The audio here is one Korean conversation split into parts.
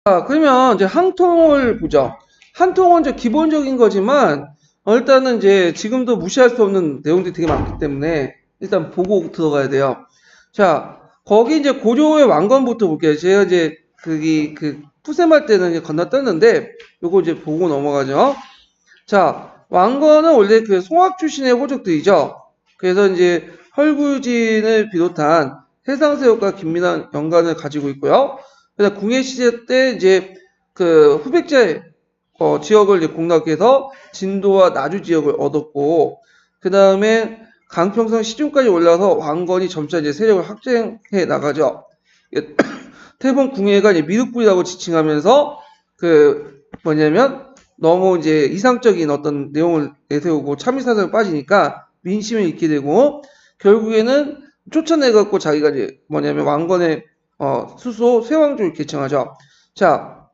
자, 그러면 이제 항통을 보죠. 항통은 이제 기본적인 거지만, 일단은 이제 지금도 무시할 수 없는 내용들이 되게 많기 때문에 일단 보고 들어가야 돼요. 자, 거기 이제 고조의 왕건부터 볼게요. 제가 이제 푸셈할 때는 이제 건너뛰었는데, 요거 이제 보고 넘어가죠. 자, 왕건은 원래 그 송악 출신의 호족들이죠. 그래서 이제 헐구진을 비롯한 해상세력과 긴밀한 연관을 가지고 있고요. 그래서 궁예 시대 때 이제 그 후백제 지역을 이제 공략해서 진도와 나주 지역을 얻었고, 그 다음에 강평성 시중까지 올라서 왕건이 점차 이제 세력을 확장해 나가죠. 태봉 궁예가 이제 미륵불이라고 지칭하면서 그 뭐냐면 너무 이제 이상적인 어떤 내용을 내세우고 참의사상에 빠지니까 민심을 잃게 되고 결국에는 쫓아내갖고 자기가 이제 뭐냐면 왕건의 수소 쇠왕조를 개청하죠. 자,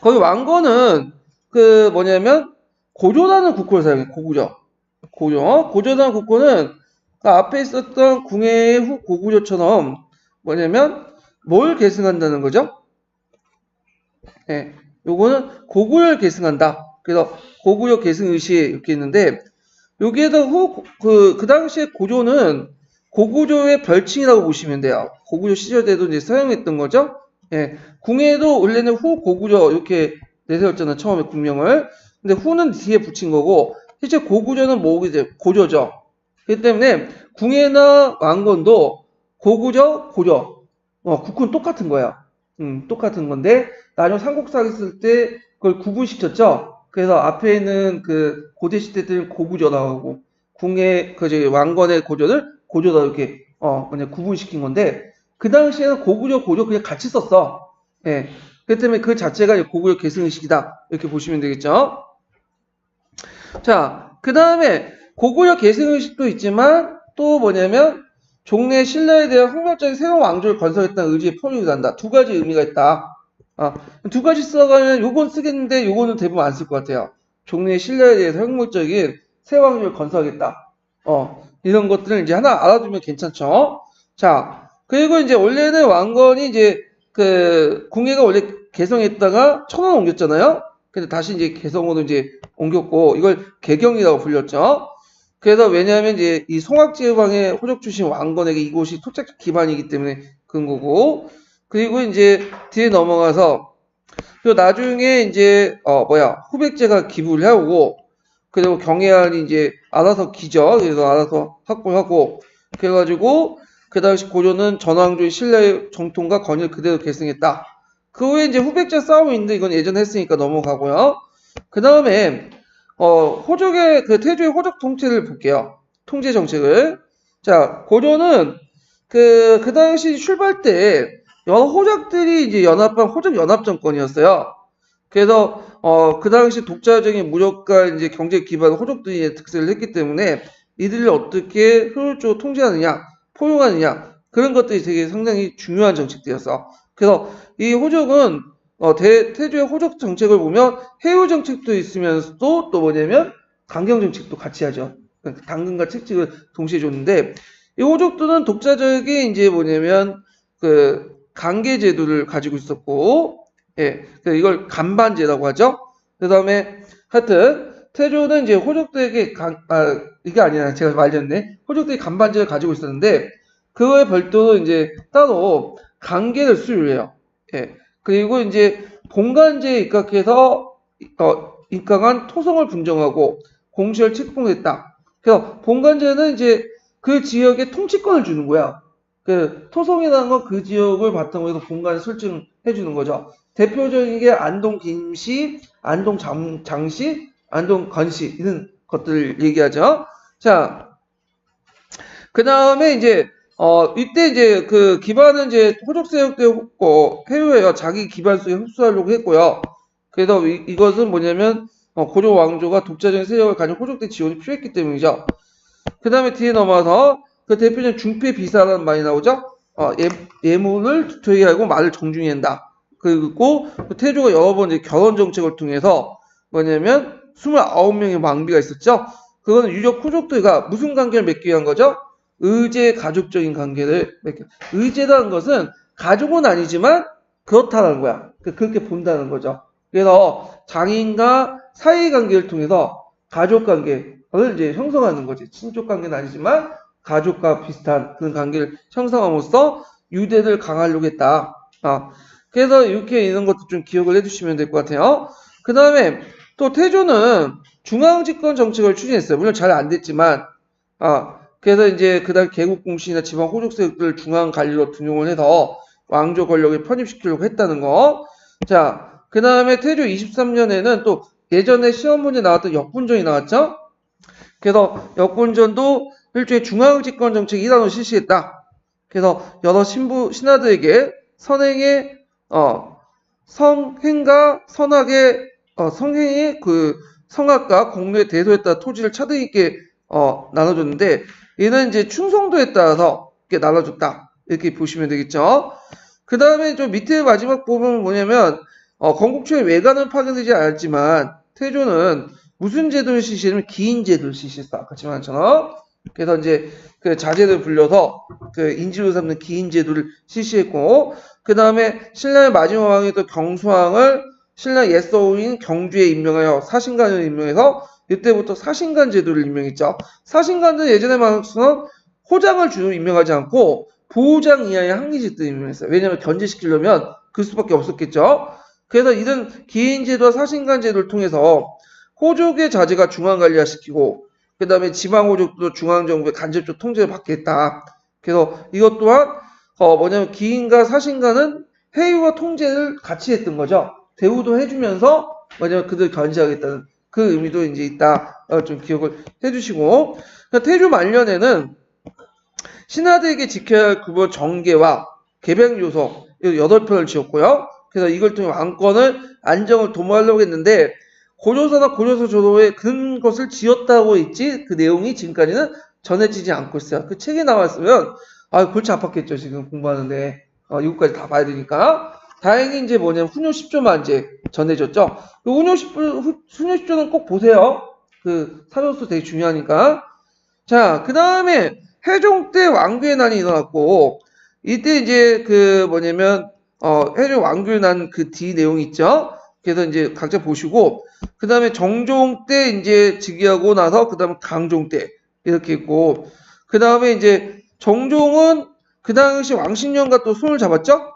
거기 왕건은 그 뭐냐면 고조라는 국호를 사용해. 고구조. 고조라는 국호는 그 앞에 있었던 궁예의 후 고구조처럼 뭐냐면 뭘 계승한다는 거죠? 예, 요거는 고구려를 계승한다. 그래서 고구려 계승 의시 이렇게 있는데 여기에서 그 당시에 고조는 고구려의 별칭이라고 보시면 돼요. 고구려 시절 때도 이제 사용했던 거죠. 예, 궁예도 원래는 후 고구려 이렇게 내세웠잖아요. 처음에 국명을. 근데 후는 뒤에 붙인 거고 실제 고구려는 뭐고 이제 고조죠. 그렇기 때문에 궁예나 왕건도 고구려, 고조. 국호는 똑같은 거예요. 똑같은 건데 나중에 삼국사기 쓸 때 그걸 구분시켰죠. 그래서 앞에 있는 그 고대 시대 때는 고구조라고 하고 궁의 그 왕건의 고조를 고조다 이렇게 그냥 구분시킨 건데 그 당시에는 고구려 고조 그냥 같이 썼어. 예. 그렇기 때문에 그 자체가 고구려 계승의식이다 이렇게 보시면 되겠죠. 자, 그 다음에 고구려 계승의식도 있지만 또 뭐냐면 종래 신라에 대한 혁명적인 새로운 왕조를 건설했다는 의지의 표명이 난다. 두 가지 의미가 있다. 두 가지 써가면 요건 쓰겠는데 요거는 대부분 안 쓸 것 같아요. 종래 신라에 대해서 혁명적인 새 왕조를 건설하겠다. 이런 것들을 이제 하나 알아두면 괜찮죠. 자, 그리고 이제 원래는 왕건이 이제 그 궁예가 원래 개성했다가 천원 옮겼잖아요. 근데 다시 이제 개성으로 이제 옮겼고 이걸 개경이라고 불렸죠. 그래서 왜냐하면 이제 이 송악제왕의 호적 출신 왕건에게 이곳이 토착 기반이기 때문에 그런 거고 그리고 이제 뒤에 넘어가서 또 나중에 이제 후백제가 기부를 해오고 그리고 경혜안이 이제 알아서 기죠. 그래서 알아서 확보하고 그래가지고 그 당시 고조는 전왕조의 신라의 정통과 권위를 그대로 계승했다. 그 후에 이제 후백제 싸움이 있는데 이건 예전에 했으니까 넘어가고요. 그 다음에 호족의 그 태조의 호족 통치를 볼게요. 통제 정책을. 자, 고조는 그 당시 출발 때 여러 호족들이 이제 연합한 호족 연합 정권이었어요. 그래서 그 당시 독자적인 무력과 이제 경제 기반 호족들이 특색을 했기 때문에 이들을 어떻게 효율적으로 통제하느냐, 포용하느냐 그런 것들이 되게 상당히 중요한 정책들이었어. 그래서 이 호족은 태조의 호족 정책을 보면 해후 정책도 있으면서도 또 뭐냐면 강경 정책도 같이 하죠. 당근과 채찍을 동시에 줬는데 이 호족들은 독자적인 이제 뭐냐면 그 강계 제도를 가지고 있었고 예, 이걸 간반제라고 하죠. 그 다음에 하여튼 태조는 이제 호족들에게 이게 아니라 제가 말렸네. 호족들이 간반제를 가지고 있었는데 그거에 별도로 이제 따로 강계를 수유해요. 예. 그리고 이제 본관제에 입각해서 입각한 토성을 분정하고 공시를 책봉했다. 그래서 본관제는 이제 그 지역에 통치권을 주는 거야. 그 토성이라는 건 그 지역을 바탕으로 해서 본관을 설정해 주는 거죠. 대표적인 게 안동 김씨, 안동 장씨, 안동 건씨 이런 것들을 얘기하죠. 자, 그 다음에 이제 이때 이제 그 기반은 이제 호족세력대 해외에 자기 기반 속에 흡수하려고 했고요. 그래서 이것은 뭐냐면 고조 왕조가 독자적인 세력을 가진 호족대 지원이 필요했기 때문이죠. 그 다음에 뒤에 넘어서 그 대표적인 중패 비사라는 말이 나오죠. 예물을 투여하고 말을 정중히 한다. 그리고 태조가 여러 번 이제 결혼 정책을 통해서 뭐냐면 29명의 왕비가 있었죠. 그거는 유적 호족들과 무슨 관계를 맺기 위한 거죠? 의제 가족적인 관계를 맺기. 의제라는 것은 가족은 아니지만 그렇다는 거야. 그렇게 본다는 거죠. 그래서 장인과 사이 관계를 통해서 가족 관계를 이제 형성하는 거지. 친족 관계는 아니지만 가족과 비슷한 그런 관계를 형성함으로써 유대를 강화하려고 했다. 그래서 이렇게 있는 것도 좀 기억을 해주시면 될 것 같아요. 그 다음에 또 태조는 중앙집권 정책을 추진했어요. 물론 잘 안 됐지만, 그래서 이제 그다음 개국공신이나 지방 호족 세력들을 중앙 관리로 등용을 해서 왕조 권력을 편입시키려고 했다는 거. 자, 그 다음에 태조 23년에는 또 예전에 시험 문제 나왔던 역군전이 나왔죠. 그래서 역군전도 일종의 중앙집권 정책 1단으로 실시했다. 그래서 여러 신하들에게 선행의 성행과 선악의 성행의 그 성악과 공로에 대소에 따라 토지를 차등 있게 나눠줬는데 얘는 이제 충성도에 따라서 이렇게 나눠줬다. 이렇게 보시면 되겠죠. 그 다음에 좀 밑에 마지막 부분은 뭐냐면 건국초에 외관은 파견되지 않았지만 태조는 무슨 제도를 실시하냐면 기인제도를 실시했어. 아까 말했잖아. 그래서 이제 그 자제를 불려서 그 인지로 삼는 기인제도를 실시했고, 그 다음에 신라의 마지막 왕이 또 경수왕을 신라 옛서우인 경주에 임명하여 사신관을 임명해서 이때부터 사신관 제도를 임명했죠. 사신관은 예전에 말했던 호장을 주로 임명하지 않고 보호장 이하의 항리직들을 임명했어요. 왜냐하면 견제시키려면 그 수밖에 없었겠죠. 그래서 이런 기인제도와 사신관 제도를 통해서 호족의 자제가 중앙관리화시키고 그 다음에 지방호족도 중앙정부의 간접적 통제를 받게 했다. 그래서 이것 또한 뭐냐면 기인과 사신관은 회유와 통제를 같이 했던 거죠. 대우도 해주면서 뭐냐면 그들 견제하겠다는 그 의미도 이제 있다. 좀 기억을 해주시고, 그러니까 태조 말년에는 신하들에게 지켜야 할 그거 정계와 개별 요소 8편을 지었고요. 그래서 이걸 통해 왕권을 안정을 도모하려고 했는데 고조서나 고조서 조도에 그런 것을 지었다고 했지 그 내용이 지금까지는 전해지지 않고 있어요. 그 책에 나왔으면 골치 아팠겠죠. 지금 공부하는데 이것까지 다 봐야 되니까. 다행히 이제 뭐냐면 훈요 10조만 이제 전해졌죠. 그 훈요 10조는 꼭 보세요. 그 사료수 되게 중요하니까. 자, 그 다음에 해종 때 왕규의 난이 일어났고 이때 이제 그 뭐냐면 해종 왕규의 난 그 뒤 내용이 있죠. 그래서 이제 각자 보시고 그 다음에 정종 때 이제 즉위하고 나서 그 다음에 강종 때 이렇게 있고 그 다음에 이제 정종은 그 당시 왕신년과 또 손을 잡았죠.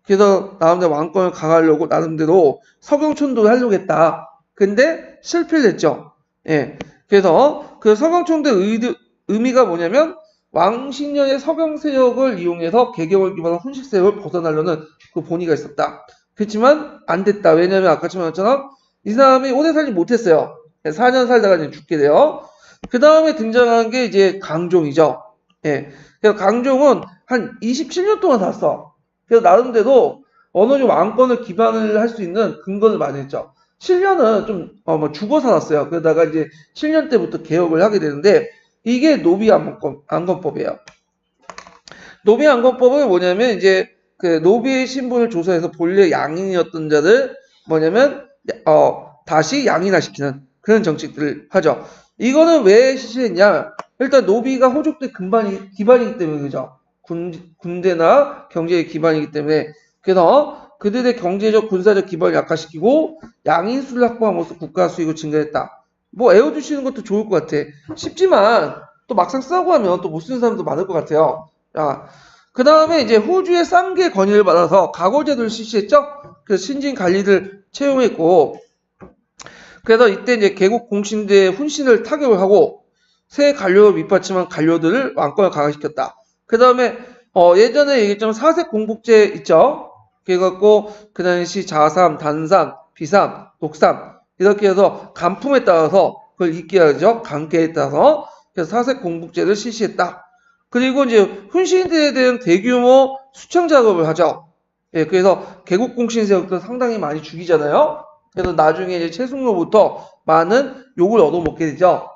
그래서 나름대로 왕권을 강화하려고 나름대로 서경촌도 하려고 했다. 근데 실패를 했죠. 예. 그래서 그 서경촌도의 의미가 뭐냐면 왕신년의 서경 세력을 이용해서 개경을 기반한 훈식 세력을 벗어나려는 그 본의가 있었다. 그렇지만 안 됐다. 왜냐면 아까 말했잖아. 이 사람이 오래 살지 못했어요. 4년 살다가 이제 죽게 돼요. 그 다음에 등장한 게 이제 강종이죠. 예. 그래서 강종은 한 27년 동안 살았어. 그래서 나름대로 어느 정도 왕권을 기반을 할 수 있는 근거를 마련했죠. 7년은 좀 죽어 살았어요. 그러다가 이제 7년 때부터 개혁을 하게 되는데 이게 노비 안건법이에요. 노비 안건법은 뭐냐면 이제 그 노비의 신분을 조사해서 본래 양인이었던 자들 뭐냐면 다시 양인화시키는 그런 정책들을 하죠. 이거는 왜 실시했냐? 일단 노비가 호족들 기반이기 때문에 그죠. 군대나 경제의 기반이기 때문에 그래서 그들의 경제적 군사적 기반을 약화시키고 양인수를 확보함으로써 국가 수익을 증가했다. 뭐 애워두시는 것도 좋을 것 같아. 쉽지만 또 막상 쓰라고 하면 또 못 쓰는 사람도 많을 것 같아요. 자, 그 다음에 이제 호주의 쌍계 건의를 받아서 가골제도를 실시했죠. 그래서 신진 관리를 채용했고, 그래서 이때 이제 개국 공신대의 훈신을 타격을 하고 새 관료를 밑받침한 관료들을 왕권을 강화시켰다. 그 다음에 예전에 얘기했지만 사색 공복제 있죠. 그래갖고 그 당시 자삼, 단삼, 비삼, 독삼 이렇게 해서 간품에 따라서 그걸 잊게 하죠. 간계에 따라서 그래서 사색 공복제를 실시했다. 그리고 이제 훈신들에 대한 대규모 수청 작업을 하죠. 예, 그래서 개국 공신 세력도 상당히 많이 죽이잖아요. 그래서 나중에 이제 최승로부터 많은 욕을 얻어먹게 되죠.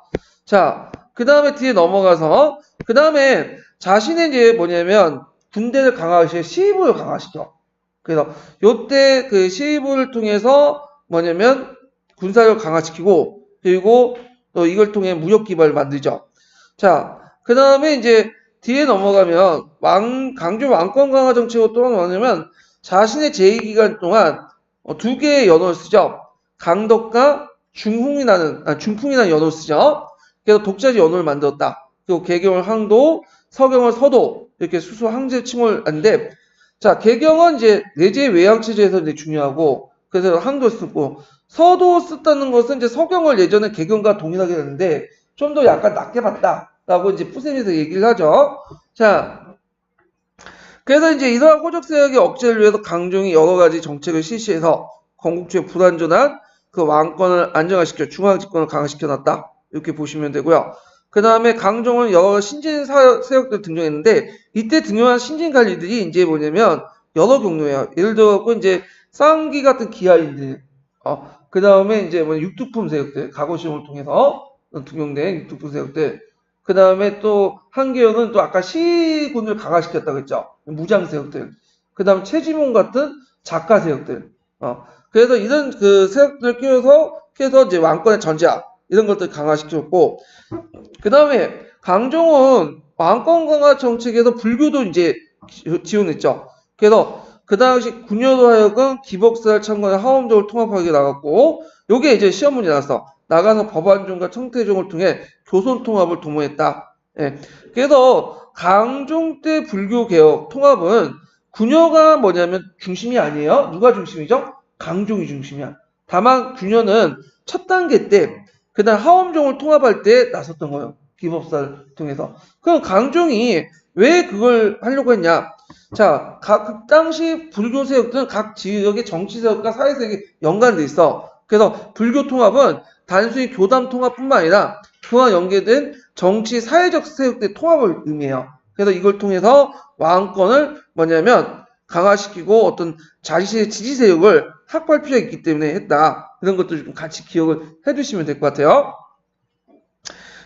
자, 그 다음에 뒤에 넘어가서 그 다음에 자신의 이제 뭐냐면 군대를 강화시켜 시위부를 강화시켜. 그래서 요때 그 시위부를 통해서 뭐냐면 군사력을 강화시키고 그리고 또 이걸 통해 무역 기반을 만들죠. 자, 그 다음에 이제 뒤에 넘어가면 강조 왕권 강화 정책으로 또 뭐냐면 자신의 제2기간 동안 두 개의 연호를 쓰죠. 강덕과 중풍이라는 연호를 쓰죠. 그래서 독자지 연호를 만들었다. 그리고 개경을 항도, 서경을 서도 이렇게 수수 항제 칭호를 하는데, 자, 개경은 이제 내재 외양 체제에서 이제 중요하고, 그래서 항도 쓰고, 서도 썼다는 것은 이제 서경을 예전에 개경과 동일하게 했는데 좀 더 약간 낮게 봤다라고 이제 푸셈에서 얘기를 하죠. 자, 그래서 이제 이러한 호적 세력의 억제를 위해서 강종이 여러 가지 정책을 실시해서 건국주의 불완전한 그 왕권을 안정화시켜 중앙 집권을 강화시켜 놨다. 이렇게 보시면 되고요. 그 다음에 강종은 여러 신진 세력들 등장했는데 이때 등장한 신진 관리들이 이제 뭐냐면 여러 경로예요. 예를 들어 이제 쌍기 같은 기하인들, 그 다음에 이제 뭐 육두품 세력들, 가고시험을 통해서 등용된 육두품 세력들, 그 다음에 또 한계연은 또 아까 시군을 강화시켰다고 했죠. 무장 세력들. 그 다음에 최지문 같은 작가 세력들. 그래서 이런 그 세력들을 끼워서 이제 왕권의 전제화 이런 것들 강화시켰고, 그 다음에 강종은 왕권 강화 정책에서 불교도 이제 지원했죠. 그래서 그 당시 군여로 하여금 기복사를 참관해 하엄족을 통합하게 나갔고, 요게 이제 시험문이 나가서 법안종과 청태종을 통해 교손 통합을 도모했다. 예. 그래서 강종 때 불교 개혁 통합은 군여가 뭐냐면 중심이 아니에요. 누가 중심이죠? 강종이 중심이야. 다만 군여는 첫 단계 때 그다음 하엄종을 통합할 때 나섰던 거예요. 기법사를 통해서. 그럼 강종이 왜 그걸 하려고 했냐? 자, 그 당시 불교 세력들은 각 지역의 정치 세력과 사회 세력이 연관돼 있어. 그래서 불교 통합은 단순히 교단 통합뿐만 아니라 그와 연계된 정치 사회적 세력들의 통합을 의미해요. 그래서 이걸 통해서 왕권을 뭐냐면 강화시키고 어떤 자신의 지지 세력을 확보할 필요가 있기 때문에 했다. 이런 것도 좀 같이 기억을 해두시면 될 것 같아요.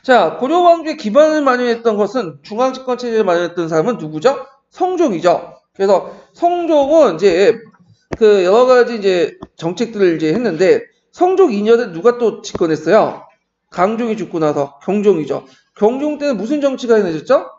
자, 고려 왕조의 기반을 마련했던 것은 중앙집권 체제를 마련했던 사람은 누구죠? 성종이죠. 그래서 성종은 이제 그 여러 가지 이제 정책들을 이제 했는데 성종 2년에 누가 또 집권했어요? 강종이 죽고 나서 경종이죠. 경종 때는 무슨 정치가 행해졌죠?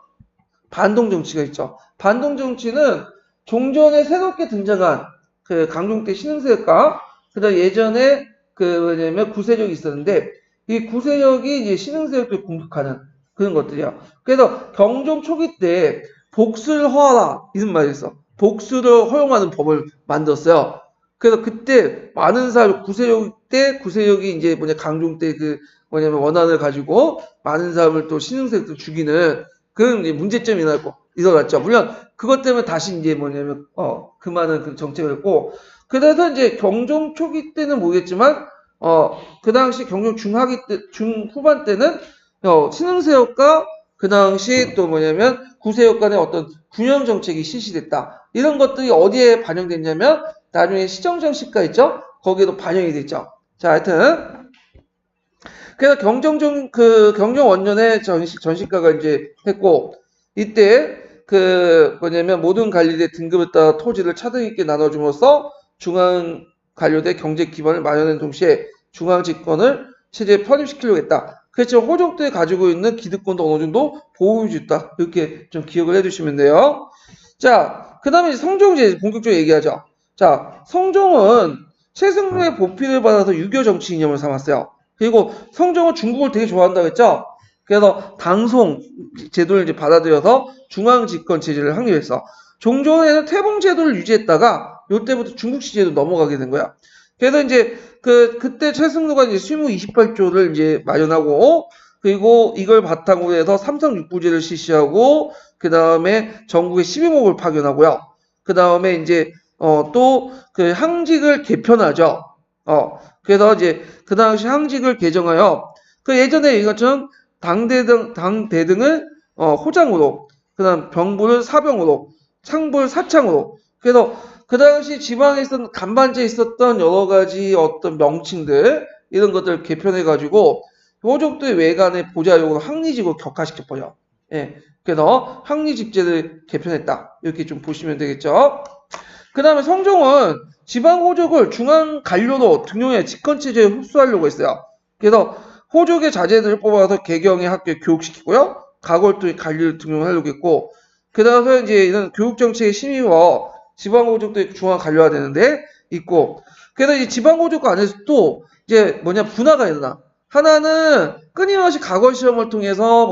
반동 정치가 있죠. 반동 정치는 종전에 새롭게 등장한 그 강종 때 신흥세력과 그다음 예전에 그 뭐냐면 구세력이 있었는데 이 구세력이 이제 신흥세력을 공격하는 그런 것들이야. 그래서 경종 초기 때 복수를 허하라 이런 말이 있어. 복수를 허용하는 법을 만들었어요. 그래서 그때 많은 사람 구세력이 이제 강종 때 그 뭐냐면 원한을 가지고 많은 사람을 또 신흥세력들 죽이는 그런 이제 문제점이 일어났죠. 물론 그것 때문에 다시 이제 뭐냐면 그 많은 그 정책을 했고 그래서 이제 경종 초기 때는 모르겠지만 그 당시 경종 중후반 때는 신흥세력과 그 당시 또 뭐냐면 구세력 간의 어떤 균형 정책이 실시됐다. 이런 것들이 어디에 반영됐냐면 나중에 시정정식가 있죠? 거기에도 반영이 됐죠. 자, 하여튼 그래서 경종 원년에 전시가가 이제 했고 이때 그 뭐냐면 모든 관리대 등급에 따라 토지를 차등 있게 나눠줌으로써 중앙 관료대 경제 기반을 마련하는 동시에 중앙 집권을 체제에 편입시키려고 했다. 그렇지만 호종 때 가지고 있는 기득권도 어느 정도 보호해줬다. 이렇게 좀 기억을 해두시면 돼요. 자, 그 다음에 성종 이제 본격적으로 얘기하죠. 자, 성종은 최승로의 보필을 받아서 유교 정치 이념을 삼았어요. 그리고 성종은 중국을 되게 좋아한다고 했죠. 그래서 당송 제도를 이제 받아들여서 중앙 집권 체제를 확립했어. 종전에는 태봉 제도를 유지했다가 이때부터 중국시 제도 넘어가게 된 거야. 그래서 이제 그때 최승로가 이제 실무 28조를 이제 마련하고 그리고 이걸 바탕으로 해서 삼성육부제를 실시하고 그 다음에 전국에 12목을 파견하고요. 그 다음에 이제 또 그 항직을 개편하죠. 그래서 이제 그 당시 항직을 개정하여 그 예전에 이것처럼 당대등을 호장으로 그다음 병부를 사병으로 창부를 사창으로 그래서 그 당시 지방에 있었던 간반지에 있었던 여러 가지 어떤 명칭들 이런 것들을 개편해 가지고 호족도의 외관의 보좌력으로 항리직으로 격화시켜버려. 예. 그래서 항리직제를 개편했다. 이렇게 좀 보시면 되겠죠. 그 다음에 성종은 지방 호족을 중앙 관료로 등용해 집권체제에 흡수하려고 했어요. 그래서 호족의 자제들을 뽑아서 개경의 학교에 교육시키고요. 가골도의 관리를 등용하려고 했고, 그 다음에 이제 이런 교육정책에 힘입어 지방호족도 중앙 관료화 되는데 있고, 그래서 이 지방호족 안에서 또 이제 분화가 일어나. 하나는 끊임없이 과거 시험을 통해서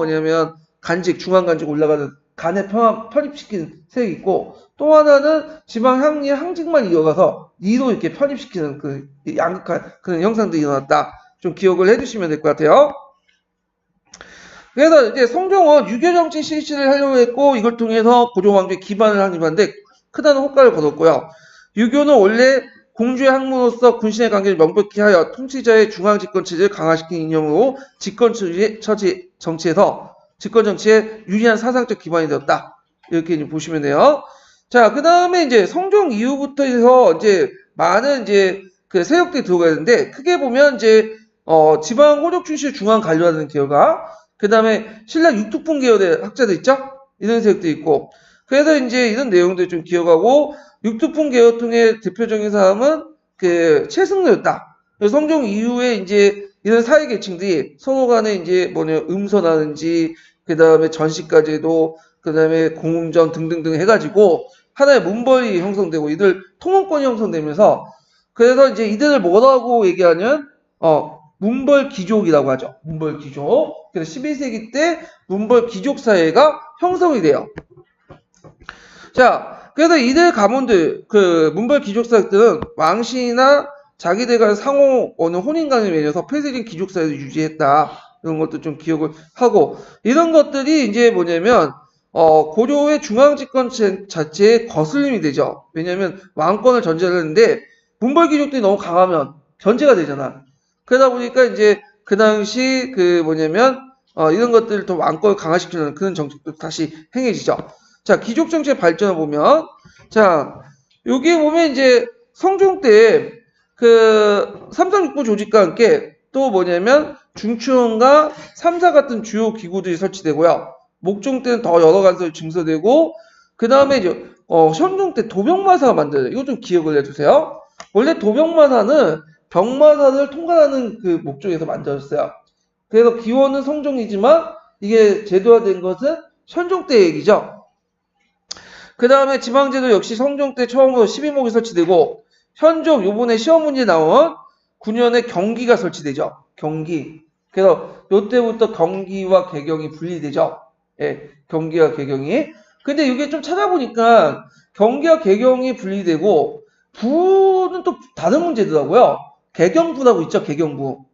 중앙간직 올라가는 간에 편입시키는 세력이 있고, 또 하나는 지방 향리 항직만 이어가서 니도 이렇게 편입시키는 그 양극한 그런 형상들이 일어났다. 좀 기억을 해주시면 될 것 같아요. 그래서 이제 성종은 유교 정치 실시를 하려고 했고, 이걸 통해서 고종왕조의 기반을 확립하는데 크다는 효과를 거뒀고요. 유교는 원래 공주의 학문으로서 군신의 관계를 명백히 하여 통치자의 중앙 집권 체제를 강화시킨 이념으로 집권 정치에 유리한 사상적 기반이 되었다. 이렇게 보시면 돼요. 자, 그 다음에 이제 성종 이후부터 해서 이제 많은 이제 그 세력들이 들어가야 되는데, 크게 보면 이제 지방 호족 출신 중앙 관료하는 계열과, 그 다음에 신라 육특분 계열의 학자들 있죠? 이런 세력도 있고, 그래서 이제 이런 내용들 좀 기억하고, 육특분 계열통의 대표적인 사람은 그 최승로였다. 성종 이후에 이제 이런 사회 계층들이 서로 간에 이제 음서라든지, 그 다음에 전시까지도, 그 다음에 공웅전 등등등 해가지고 하나의 문벌이 형성되고 이들 통원권이 형성되면서, 그래서 이제 이들을 뭐라고 얘기하냐면 문벌 귀족이라고 하죠. 문벌 귀족. 그래서 12세기 때 문벌 귀족 사회가 형성이 돼요. 자, 그래서 이들 가문들, 그 문벌 귀족 사회들은 왕실이나 자기들 간 상호 어느 혼인관을 맺어서 폐쇄적인 귀족 사회를 유지했다. 이런 것도 좀 기억을 하고, 이런 것들이 이제 고려의 중앙 집권 자체에 거슬림이 되죠. 왜냐면 왕권을 전제를 했는데 문벌 귀족들이 너무 강하면 견제가 되잖아. 그러다 보니까 이제 그 당시 이런 것들을 더 왕권을 강화시키는 그런 정책도 다시 행해지죠. 자, 귀족 정치의 발전을 보면, 자, 여기 보면 이제 성종 때 그 삼상육부 조직과 함께 또 중추원과 삼사 같은 주요 기구들이 설치되고요. 목종 때는 더 여러 가지 증서되고, 그 다음에 이제 현종 때 도병마사가 만들어요. 이거 좀 기억을 해주세요. 원래 도병마사는 병마사를 통과하는 그 목적에서 만들어졌어요. 그래서 기원은 성종이지만 이게 제도화된 것은 현종 때 얘기죠. 그 다음에 지방제도 역시 성종 때 처음으로 12목이 설치되고, 현종 요번에 시험 문제 나온 9년에 경기가 설치되죠. 경기. 그래서 요때부터 경기와 개경이 분리되죠. 예, 경기와 개경이. 근데 이게 좀 찾아보니까 경기와 개경이 분리되고 부는 또 다른 문제더라고요. 개경부라고 있죠. 개경부.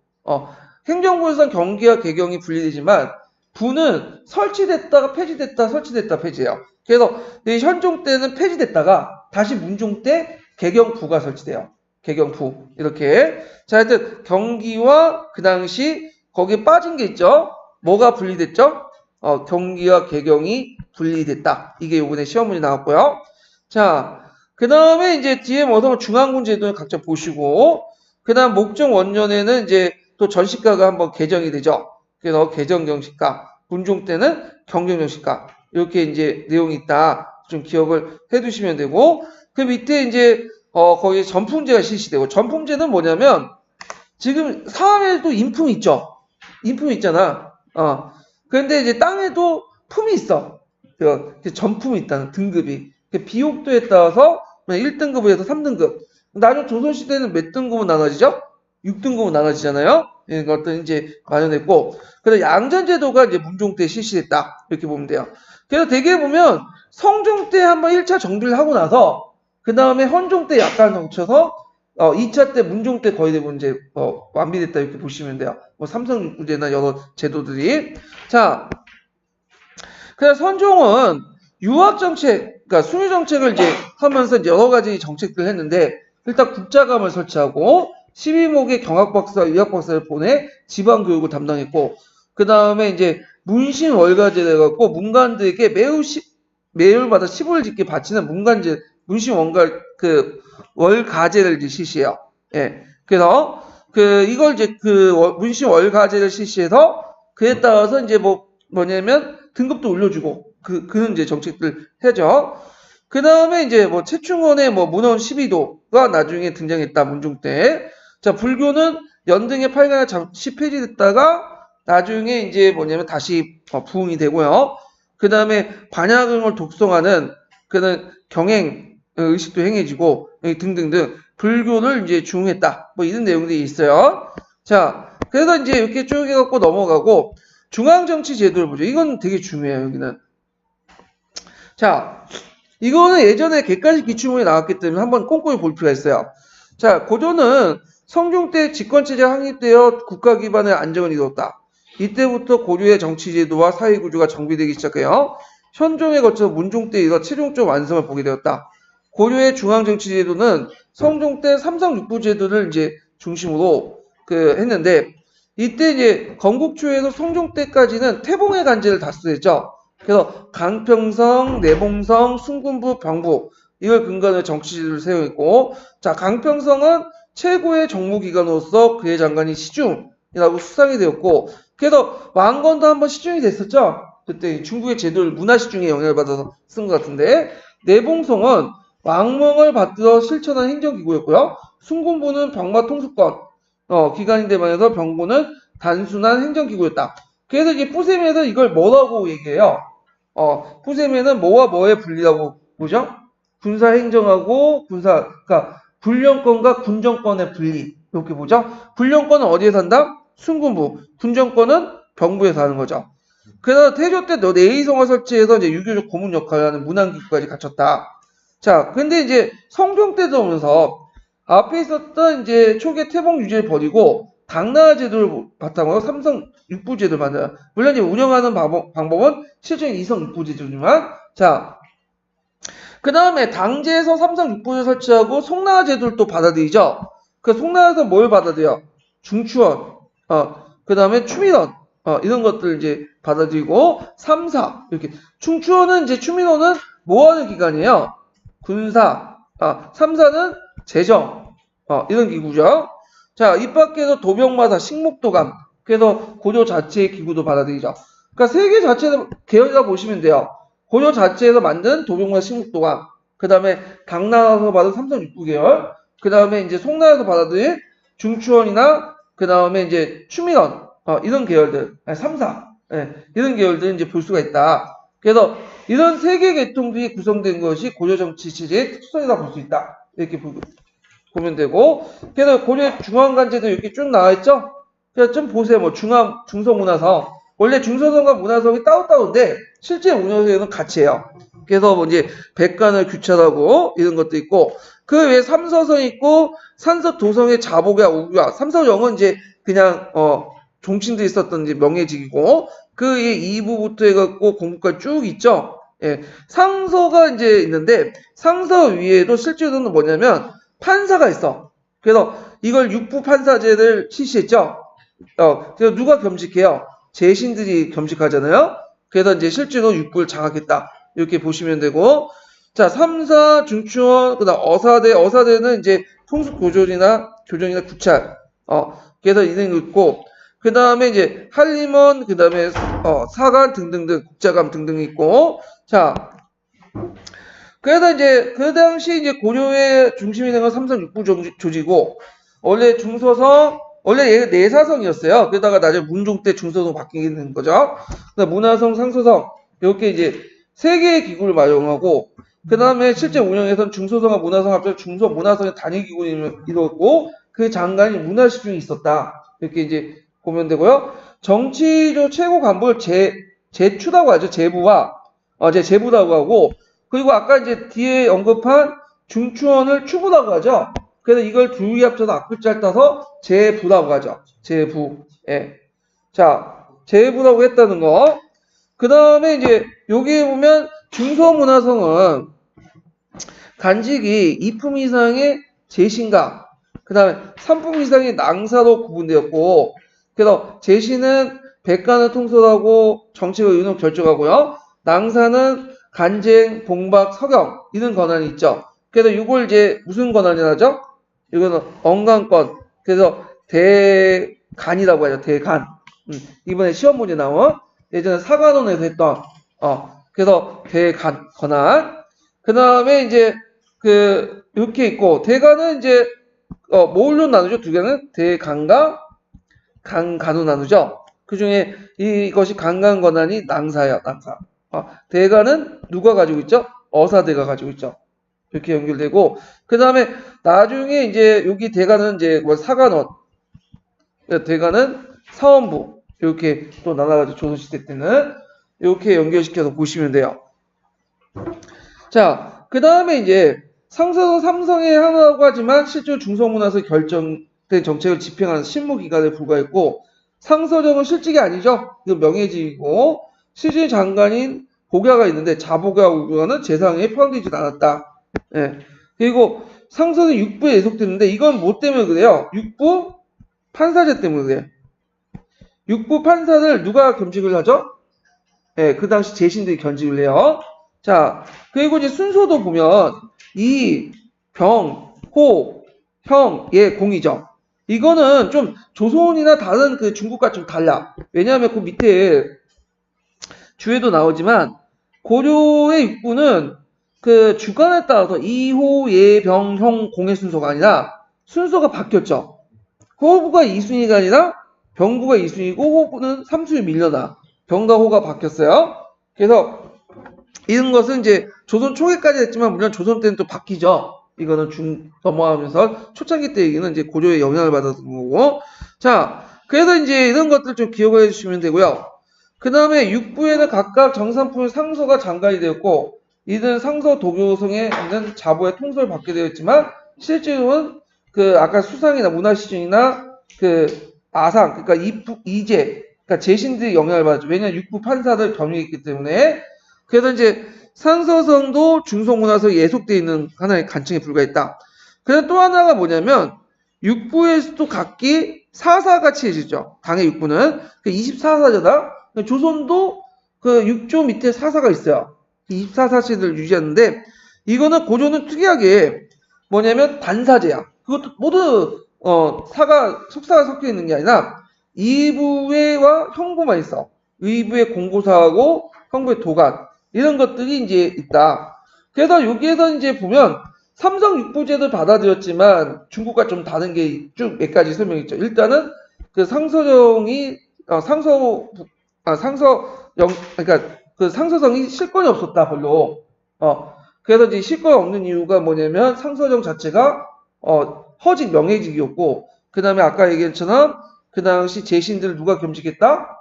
행정부에서는 경기와 개경이 분리되지만 부는 설치됐다가 폐지됐다, 설치됐다, 폐지해요. 그래서 현종 때는 폐지됐다가 다시 문종 때 개경부가 설치돼요. 개경부. 이렇게. 자, 하여튼 경기와 그 당시 거기에 빠진 게 있죠. 뭐가 분리됐죠? 경기와 개경이 분리됐다. 이게 요번에 시험 문제 나왔고요. 자, 그 다음에 이제 뒤에 중앙군 제도를 각자 보시고, 그 다음 목종 원년에는 이제 또 전시가가 한번 개정이 되죠. 그래서 개정경시가, 문종 때는 경정경시가, 이렇게 이제 내용이 있다. 좀 기억을 해 두시면 되고, 그 밑에 이제 거기 전품제가 실시되고, 전품제는 뭐냐면 지금 사람에도 인품이 있죠. 인품이 있잖아. 그런데 이제 땅에도 품이 있어. 전품이 있다는 등급이. 비옥도에 따라서 1등급에서 3등급. 나중 조선시대는 몇 등급으로 나눠지죠? 6등급으로 나눠지잖아요. 이것도 이제 마련했고, 그래서 양전제도가 이제 문종 때 실시됐다. 이렇게 보면 돼요. 그래서 대개 보면 성종 때 한번 1차 정비를 하고 나서, 그 다음에 헌종 때 약간 멈춰서 2차 때 문종 때 거의 대부분 이제 완비됐다 이렇게 보시면 돼요. 삼성육부제나 여러 제도들이. 자, 그래서 선종은 유학정책, 그러니까 수유정책을 이제 하면서 이제 여러 가지 정책들을 했는데, 일단 국자감을 설치하고 12목의 경학박사, 유학박사를 보내 지방교육을 담당했고, 그 다음에 이제 문신월가제를 해갖고 문관들에게 매월마다 시불을 짓게 바치는 월가제를 이제 실시해요. 예. 그래서 이걸 이제 문신월가제를 실시해서 그에 따라서 이제 등급도 올려주고 그런 이제 정책들 해죠. 그 다음에 이제 최충원의 문헌 12도가 나중에 등장했다, 문종 때. 자, 불교는 연등의 8가나 잠시 폐지됐다가 나중에 이제 다시 부흥이 되고요. 그 다음에 반야경을 독송하는 그런 경행 의식도 행해지고 등등등 불교를 이제 중흥했다. 뭐 이런 내용들이 있어요. 자, 그래서 이제 이렇게 쭉 해갖고 넘어가고 중앙정치 제도를 보죠. 이건 되게 중요해요. 여기는. 자, 이거는 예전에 객관식 기출문이 나왔기 때문에 한번 꼼꼼히 볼 필요가 있어요. 자, 고조는 성종 때 집권체제가 확립되어 국가 기반의 안정을 이루었다. 이때부터 고려의 정치제도와 사회구조가 정비되기 시작해요. 현종에 거쳐 문종 때 이르러 최종적 완성을 보게 되었다. 고려의 중앙정치제도는 성종 때 삼성육부제도를 이제 중심으로 했는데, 이때 이제 건국 초에서 성종 때까지는 태봉의 관제를 다스렸죠. 그래서 강평성, 내봉성, 순군부, 병부 이걸 근간으로 정치제도를 세워있고, 자, 강평성은 최고의 정무기관으로서 그의 장관이 시중이라고 수상이 되었고, 그래서 왕건도 한번 시중이 됐었죠. 그때 중국의 제도를 문화시중에 영향을 받아서 쓴 것 같은데, 내봉성은 왕명을 받들어 실천한 행정기구였고요. 순군부는 병마 통수권 기관인데 반해서 병부는 단순한 행정기구였다. 그래서 이제 뿌셈에서 이걸 뭐라고 얘기해요? 뿌셈에는 뭐와 뭐의 분리라고 보죠? 군사행정하고 그러니까 불령권과 군정권의 분리 이렇게 보죠. 불령권은 어디에 산다? 순군부. 군정권은 병부에서 하는 거죠. 그래서 태조 때 내의성을 설치해서 이제 유교적 고문 역할을 하는 문안기구까지 갖췄다. 자, 근데 이제 성종 때 들어오면서 앞에 있었던 이제 초기의 태봉 유지를 버리고 당나라 제도를 바탕으로 삼성 육부제도를 만들어요. 물론 이제 운영하는 방법은 실제 이성 육부제도지만, 자, 그 다음에 당제에서 삼성 육부제를 설치하고 송나라 제도를 또 받아들이죠. 그 송나라에서 뭘 받아들여? 중추원, 그 다음에 추민원, 이런 것들 이제 받아들이고, 삼사, 이렇게. 중추원은 이제 추민원은 뭐 하는 기관이에요? 군사, 삼사는 재정, 이런 기구죠. 자, 이 밖에서 도병마사, 식목도감, 그래서 고려 자체의 기구도 받아들이죠. 그러니까 세계 자체의 계열이라 보시면 돼요. 고려 자체에서 만든 도병마사, 식목도감, 그 다음에 당나라에서 받은 삼성 육부 계열, 그 다음에 이제 송나라에서 받아들인 중추원이나, 그 다음에 이제 추민원, 이런 계열들, 삼사, 이런 계열들 이제 볼 수가 있다. 그래서 이런 세 개 계통들이 구성된 것이 고려 정치 체제의 특성이라 볼 수 있다. 이렇게 보면 되고, 그래서 고려 중앙관제도 이렇게 쭉 나와 있죠. 그래서 좀 보세요. 뭐 중서문화성, 원래 중서성과 문화성이 따로따로인데 실제 운영에는 같이 해요. 그래서 뭐 이제 백관을 규찰하고 이런 것도 있고, 그 외에 삼서성이 있고 산서도성의 자복야, 우야, 삼서영은 이제 그냥 종친들이 있었던 이제 명예직이고, 그 2부부터 해갖고 공부까지 쭉 있죠. 예, 상서가 이제 있는데 상서 위에도 실제로는 뭐냐면 판사가 있어. 그래서 이걸 육부 판사제를 실시했죠. 그래서 누가 겸직해요? 제신들이 겸직하잖아요. 그래서 이제 실제로 육부를 장악했다. 이렇게 보시면 되고, 자, 삼사, 중추원, 그다음 어사대는 이제 통수교정이나 구찰. 그래서 이런 거 있고, 그 다음에 이제 한림원, 그 다음에 사관 등등등, 국자감 등등이 있고, 자, 그래서 이제 그 당시 이제 고려의 중심이 된 건 삼성 육부 조지고, 원래 원래 내사성이었어요. 그러다가 나중에 문종 때 중서성 바뀌게 된 거죠. 문화성, 상서성 이렇게 이제 세 개의 기구를 마련하고, 그 다음에 실제 운영에서는 중서성과 문화성 합쳐 중서 문화성의 단일 기구를 이루었고, 그 장관이 문화시중이 있었다. 이렇게 이제 보면 되고요. 정치조 최고 간부를 제추라고 하죠. 제부라고 하고, 그리고 아까 이제 뒤에 언급한 중추원을 추부라고 하죠. 그래서 이걸 둘이 합쳐서 앞글자를 따서 제부라고 하죠. 제부. 예. 자, 제부라고 했다는 거. 그 다음에 이제 여기에 보면 중서문화성은 간직이 2품 이상의 제신가, 그 다음에 3품 이상의 낭사로 구분되었고, 그래서 제신은 백관을 통솔하고 정책을 의논 결정하고요. 낭사는 간쟁, 봉박, 서경 이런 권한이 있죠. 그래서 이걸 이제 무슨 권한이라죠? 이거는 언간권. 그래서 대간이라고 하죠. 대간. 이번에 시험 문제 나온 예전에 사관원에서 했던 그래서 대간 권한. 그 다음에 이제 이렇게 있고, 대간은 이제 뭘로 나누죠? 두 개는 대간과 강간으로 나누죠. 그 중에 이것이 강간 권한이 낭사예요. 낭사. 대간은 누가 가지고 있죠? 어사대가 가지고 있죠. 이렇게 연결되고, 그 다음에 나중에 이제 여기 대가는 이제 뭐 사관원, 대가는 사원부, 이렇게 또 나눠가지고 조선시대 때는 이렇게 연결시켜서 보시면 돼요. 자, 그 다음에 이제 상서는 삼성의 하나라고 하지만 실제로 중성문화에서 결정된 정책을 집행하는 실무기관에 불과했고, 상서정은 실직이 아니죠. 이건 명예직이고, 실질 장관인 복야가 있는데 자복야는 재상에 포함되지 않았다. 예. 그리고 상서는 육부에 예속됐는데 이건 뭐 때문에 그래요? 육부 판사제 때문에 그래요. 육부 판사를 누가 겸직을 하죠? 예, 그 당시 재신들이 겸직을 해요. 자, 그리고 이제 순서도 보면 이, 병, 호, 형, 예, 공이죠. 이거는 좀 조선이나 다른 그 중국과 좀 달라. 왜냐하면 그 밑에 주에도 나오지만 고려의 육부는 그 주관에 따라서 이호, 예, 병, 형, 공의 순서가 아니라 순서가 바뀌었죠. 호부가 2순위가 아니라 병부가 2순위고 호부는 3순위 밀려나. 병과 호가 바뀌었어요. 그래서 이런 것은 이제 조선 초기까지 했지만 물론 조선 때는 또 바뀌죠. 이거는 넘어가면서 초창기 때 얘기는 이제 고려의 영향을 받았던 거고. 자, 그래서 이제 이런 것들 좀 기억을 해주시면 되고요. 그 다음에 육부에는 각각 정산품 상서가 장관이 되었고, 이들은 상서 도교성에 있는 자보의 통솔을 받게 되었지만, 실제로는 그 아까 수상이나 문화시중이나 그 아상, 그러니까 이제, 그러니까 재신들이 영향을 받았죠. 왜냐하면 육부 판사들 겸임했기 때문에. 그래서 이제 상서성도 중성문화서에 예속되어 있는 하나의 간청에 불과했다. 그래서 또 하나가 뭐냐면 육부에서도 각기 사사가 치해지죠. 당의 육부는 24사잖아. 조선도 그 6조 밑에 사사가 있어요. 24사시를 유지하는데 이거는 고조는 특이하게 뭐냐면 단사제야. 그것도 모두 속사가 섞여 있는 게 아니라 이부와 형부만 있어. 의부의 공고사하고 형부의 도관 이런 것들이 이제 있다. 그래서 여기에서 이제 보면 삼성 육부제도 받아들였지만 중국과 좀 다른 게 쭉 몇 가지 설명했죠. 일단은 그 상서정이 그러니까 그 상서성이 실권이 없었다 별로. 그래서 이제 실권이 없는 이유가 뭐냐면 상서정 자체가 허직 명예직이었고 그 다음에 아까 얘기했처럼 그 당시 재신들을 누가 겸직했다?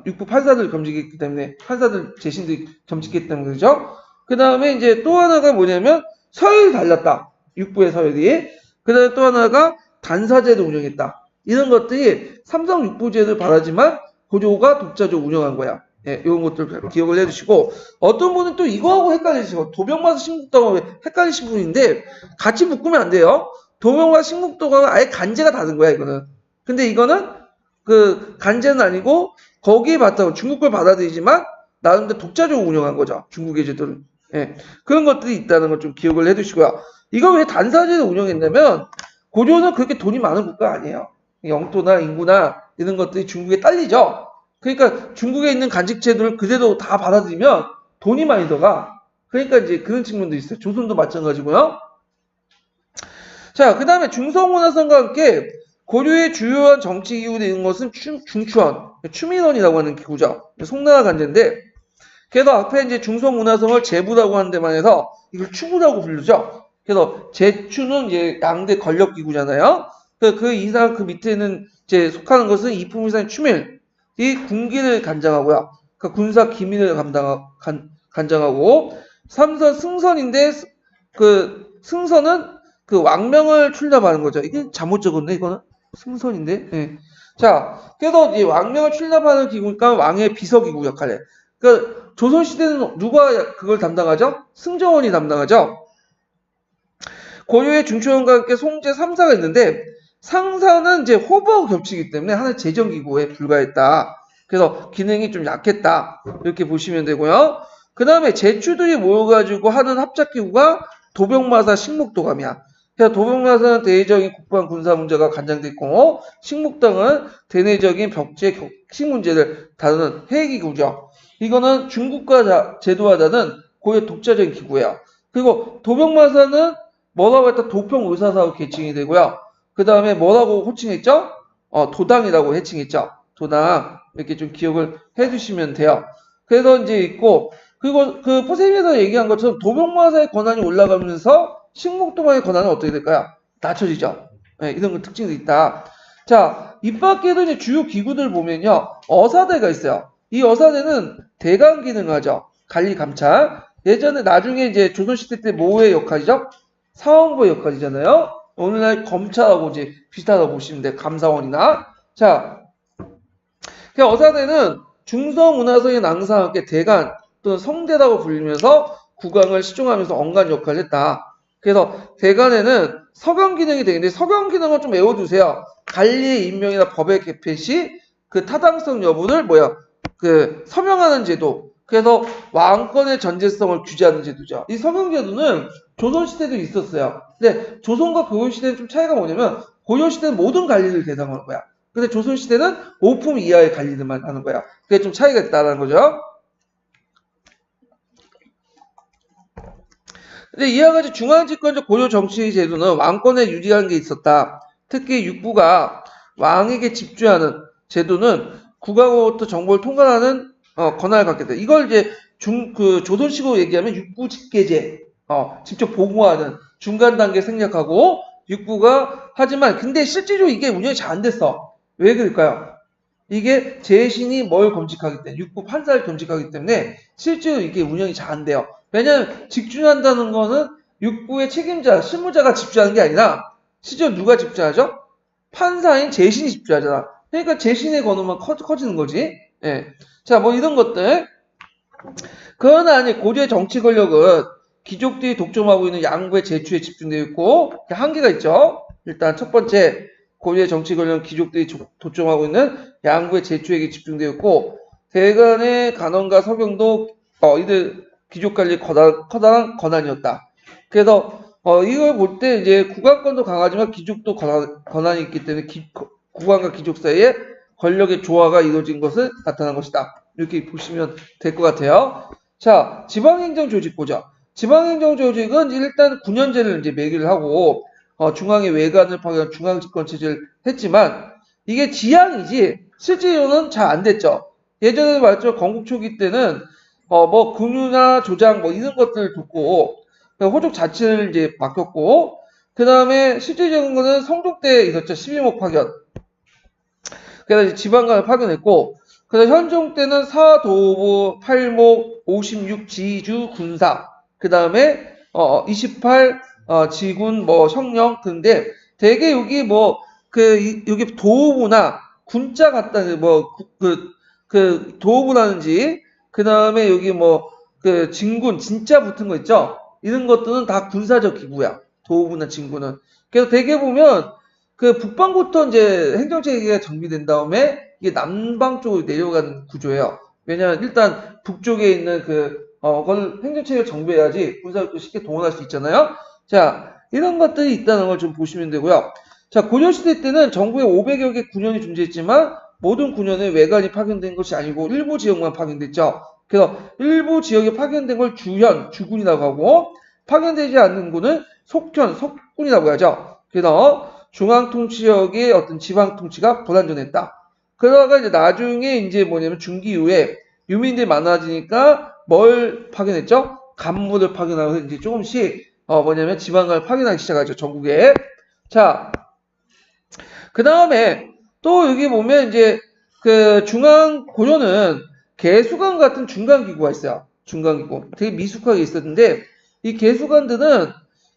육부 판사들 겸직했기 때문에 판사들 재신들이 겸직했기 때문에 그죠? 그 다음에 이제 또 하나가 뭐냐면 서열이 달랐다. 육부의 서열이. 그 다음에 또 하나가 단사제도 운영했다. 이런 것들이 삼성 육부제를 바라지만 고조가 독자적으로 운영한 거야. 예, 이런 것들 기억을 해두시고 어떤 분은 또 이거하고 헷갈리시고 도병마사 신국도하고 헷갈리신 분인데 같이 묶으면 안 돼요. 도병마사 신국도가 아예 간제가 다른 거야 이거는. 근데 이거는 그 간제는 아니고 거기에 바탕 중국 걸 받아들이지만 나름대로 독자적으로 운영한 거죠. 중국의 제도는. 예, 그런 것들이 있다는 걸 좀 기억을 해두시고요. 이거 왜 단사제를 운영했냐면 고조는 그렇게 돈이 많은 국가 아니에요. 영토나 인구나 이런 것들이 중국에 딸리죠. 그러니까 중국에 있는 간직 제도를 그대로 다 받아들이면 돈이 많이 들어가. 그러니까 이제 그런 측면도 있어요. 조선도 마찬가지고요. 자, 그 다음에 중성문화성과 함께 고려의 주요한 정치 기구로 있는 것은 중추원, 추민원이라고 하는 기구죠. 송나라 간제인데, 그래서 앞에 이제 중성문화성을 제부라고 하는 데만 해서 이걸 추구라고 부르죠. 그래서 제추는 이제 양대 권력 기구잖아요. 그 이상 그 밑에는 이제 속하는 것은 이품 이상 추밀, 이 군기를 간장하고요. 그 군사 기밀을 간장하고 삼선 승선인데 그 승선은 그 왕명을 출납하는 거죠. 이게 잘못 적었네 이거는 승선인데. 네. 자, 그래서 이제 왕명을 출납하는 기구니까 왕의 비서기구 역할을. 그 조선 시대는 누가 그걸 담당하죠? 승정원이 담당하죠. 고려의 중추원과 함께 송제 3사가 있는데 상사는 이제 호버하고 겹치기 때문에 하나의 재정기구에 불과했다. 그래서 기능이 좀 약했다. 이렇게 보시면 되고요. 그 다음에 제추들이 모여가지고 하는 합작기구가 도병마사 식목도감이야. 그래서 도병마사는 대내적인 국방 군사 문제가 관장돼 있고 식목당은 대내적인 벽제 격식 문제를 다루는 회의기구죠. 이거는 중국과 제도하자는 고유의 독자적인 기구예요. 그리고 도병마사는 뭐라고 했다? 도평의사사로 계칭이 되고요. 그 다음에 뭐라고 호칭했죠? 도당이라고 해칭했죠. 도당. 이렇게 좀 기억을 해 두시면 돼요. 그래서 이제 있고, 그리고 그 포세미에서 얘기한 것처럼 도병마사의 권한이 올라가면서 식목도마의 권한은 어떻게 될까요? 낮춰지죠. 네, 이런 거 특징도 있다. 자, 이 밖에도 이제 주요 기구들 보면요. 어사대가 있어요. 이 어사대는 대강 기능을 하죠. 관리 감찰. 예전에 나중에 이제 조선시대 때 뭐의 역할이죠? 사원부의 역할이잖아요. 오늘날 검찰하고 이제 비슷하다고 보시면 돼요. 감사원이나. 자, 그 어사대는 중성운하성의 낭사와 함께 대간 또는 성대라고 불리면서 국왕을 시종하면서 언간 역할을 했다. 그래서 대간에는 서경 기능이 되는데 서경 기능은 좀 외워두세요. 관리의 임명이나 법의 개폐 시 그 타당성 여부를 그 서명하는 제도. 그래서 왕권의 전제성을 규제하는 제도죠. 이 서경 제도는 조선시대도 있었어요. 근데 조선과 고려시대는 좀 차이가 뭐냐면 고려시대는 모든 관리를 대상하는 거야. 근데 조선시대는 5품 이하의 관리들만 하는 거야. 그게 좀 차이가 있다는 거죠. 근데 이와 같이 중앙집권적 고려 정치 제도는 왕권에 유리한 게 있었다. 특히 육부가 왕에게 집주하는 제도는 국왕으로부터 정보를 통관하는 권한을 갖게 돼. 이걸 이제 조선식으로 얘기하면 육부집계제, 직접 보고하는 중간 단계 생략하고 육부가 하지만 근데 실제로 이게 운영이 잘 안 됐어. 왜 그럴까요? 이게 재신이 뭘 검칙하기 때문에 육부 판사를 검칙하기 때문에 실제로 이게 운영이 잘 안 돼요. 왜냐하면 직준한다는 거는 육부의 책임자, 실무자가 집주하는 게 아니라 실제로 누가 집주하죠? 판사인 재신이 집주하잖아. 그러니까 재신의 권한만 커지는 거지. 예. 자, 뭐 이런 것들. 그러나 아니 고려의 정치 권력은 귀족들이 독점하고 있는 양부의 제추에 집중되어 있고 한계가 있죠. 일단 첫 번째 고려의 정치 권력은 귀족들이 독점하고 있는 양부의 제추에게 집중되어 있고 대간의 간원과 서경도 이들 귀족 관리 커다란 권한이었다. 그래서 이걸 볼 때 이제 국왕권도 강하지만 귀족도 권한이 있기 때문에 국왕과 귀족 사이에 권력의 조화가 이루어진 것을 나타난 것이다. 이렇게 보시면 될 것 같아요. 자, 지방행정 조직 보죠. 지방행정 조직은 일단 9년제를 이제 매기를 하고 중앙의 외관을 파견한 중앙집권 체제를 했지만 이게 지향이지 실제로는 잘 안 됐죠. 예전에 말했죠. 건국 초기 때는 뭐 군유나 조장 뭐 이런 것들을 돕고 호족 자치를 이제 맡겼고 그 다음에 실질적인 거는 성종 때 있었죠. 12목 파견. 그래서 지방관을 파견했고 그래서 현종 때는 사도부, 팔목, 56 지주, 군사 그 다음에 28 지군, 뭐 형령 등인데 대개 여기 여기 도부나 군자 같다는 도부라는지 그 다음에 여기 그 진군 진짜 붙은 거 있죠. 이런 것들은 다 군사적 기구야. 도부나 진군은. 그래서 대개 보면 그 북방부터 이제 행정체계가 정비된 다음에 이게 남방 쪽으로 내려가는 구조예요. 왜냐하면 일단 북쪽에 있는 그걸 행정체계를 정비해야지 군사력도 쉽게 동원할 수 있잖아요. 자, 이런 것들이 있다는 걸 좀 보시면 되고요. 자, 고려시대 때는 전국에 500여 개 군현이 존재했지만 모든 군현에 외관이 파견된 것이 아니고 일부 지역만 파견됐죠. 그래서 일부 지역에 파견된 걸 주현, 주군이라고 하고 파견되지 않는 군은 속현, 속군이라고 하죠. 그래서 중앙통치력의 어떤 지방통치가 불완전했다. 그러다가 이제 나중에 이제 뭐냐면 중기 이후에 유민들이 많아지니까 뭘 파견했죠? 간부를 파견하면서 이제 조금씩 뭐냐면 지방을 파견하기 시작하죠. 전국에. 자, 그 다음에 또 여기 보면 이제 그 고려는 개수관 같은 중간기구가 있어요. 중간기구. 되게 미숙하게 있었는데 이 개수관들은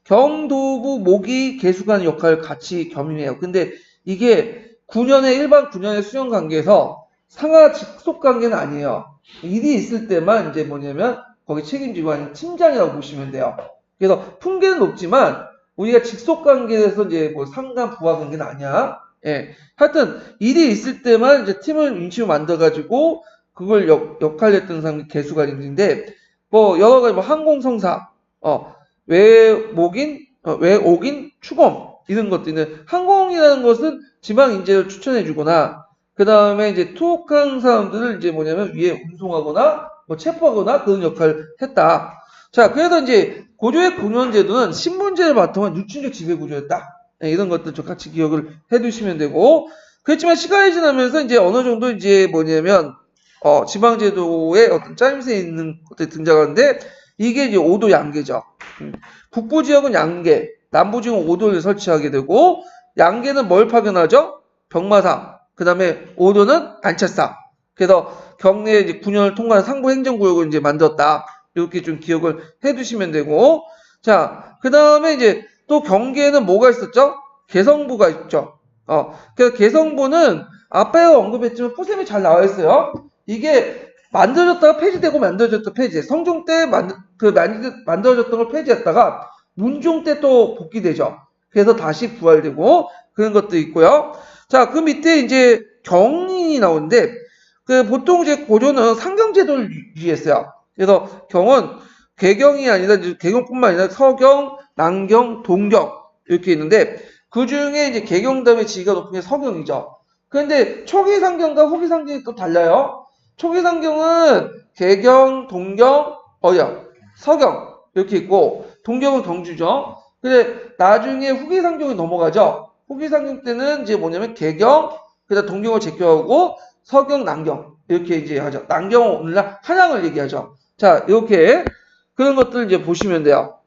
경도부, 모기, 개수관 역할을 같이 겸임해요. 근데 이게 일반 9년의 수령 관계에서 상하 직속 관계는 아니에요. 일이 있을 때만 이제 뭐냐면 거기 책임지고 하는 팀장이라고 보시면 돼요. 그래서 품계는 높지만 우리가 직속 관계에서 이제 뭐 상관 부하 관계는 아니야. 예. 하여튼 일이 있을 때만 이제 팀을 인치로 만들어가지고 그걸 역할을 했던 사람이 개수관인데 뭐 여러 가지 항공성사, 외옥인, 추검 이런 것들은 항공이라는 것은 지방 인재를 추천해 주거나 그 다음에 이제 투옥한 사람들을 이제 뭐냐면 위에 운송하거나 뭐 체포하거나 그런 역할을 했다. 자, 그래서 이제 고려의 군원제도는 신분제를 바탕한 육친적 지배구조였다. 네, 이런 것들 좀 같이 기억을 해두시면 되고 그렇지만 시간이 지나면서 이제 어느 정도 이제 뭐냐면 지방제도의 어떤 짜임새 있는 것들이 등장하는데, 이게 이제 5도 양계죠. 북부 지역은 양계, 남부 지역은 5도를 설치하게 되고, 양계는 뭘 파견하죠? 병마상, 그 다음에 5도는 안차상. 그래서 경내에 이제 9년을 통과한 상부 행정구역을 이제 만들었다. 이렇게 좀 기억을 해 두시면 되고, 자, 그 다음에 이제 또 경계에는 뭐가 있었죠? 개성부가 있죠. 그래서 개성부는 아빠에 언급했지만 포셈이 잘 나와 있어요. 이게 만들어졌다가 폐지되고 만들어졌다가 폐지돼. 성종 때 만들어졌던 걸 폐지했다가 문종 때 또 복귀되죠. 그래서 다시 부활되고 그런 것도 있고요. 자, 그 밑에 이제 경이 나오는데, 보통 이제 고려는 상경제도를 유지했어요. 그래서 경은 개경이 아니라, 개경뿐만 아니라 서경, 남경, 동경 이렇게 있는데, 그 중에 이제 개경 다음에 지위가 높은 게 서경이죠. 그런데 초기 상경과 후기 상경이 또 달라요. 초기 상경은 개경, 동경, 서경 이렇게 있고, 동경은 경주죠. 근데 나중에 후기 상경이 넘어가죠. 후기 상경 때는 이제 뭐냐면 개경, 그다음 동경을 제껴하고 서경, 남경 이렇게 이제 하죠. 남경은 오늘날 한양을 얘기하죠. 자, 이렇게 그런 것들 이제 보시면 돼요.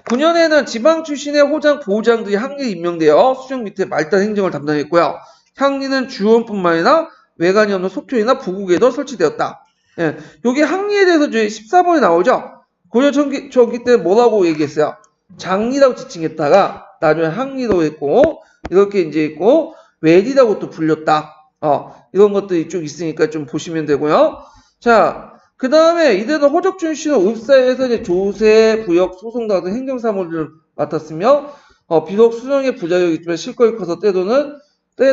9년에는 지방 출신의 호장, 보호장들이 항리에 임명되어 수정 밑에 말단 행정을 담당했고요. 항리는 주원뿐만 아니라 외관이 없는 속초이나 부국에도 설치되었다. 예, 여기 항리에 대해서 이제 14번에 나오죠. 고려 초기 때 뭐라고 얘기했어요? 장리라고 지칭했다가 나중에 항리로 했고, 이렇게 이제 있고, 외리라고 또 불렸다. 이런 것들이 쭉 있으니까 좀 보시면 되고요. 자, 그 다음에 이들은 호적 출신은 읍사에서 이제 조세, 부역, 소송 같은 행정사무를 맡았으며, 비록 수령의 부자력이 있지만 실권이 커서 때에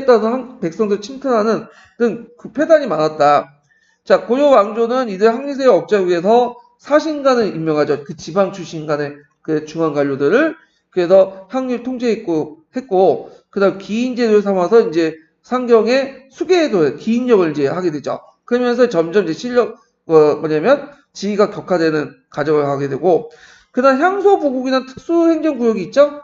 따라서 백성들 침탈하는 등 그 폐단이 많았다. 자, 고려 왕조는 이들 항리세의 억제를 위해서 사신관을 임명하죠. 그 지방 출신 간의 그 중앙 관료들을. 그래서 항리를 했고, 그 다음 기인제도를 삼아서 이제 상경의 수계도 기인력을 이제 하게 되죠. 그러면서 점점 이제 지위가 격화되는 과정을 하게 되고, 그 다음 향소부국이나 특수행정구역이 있죠?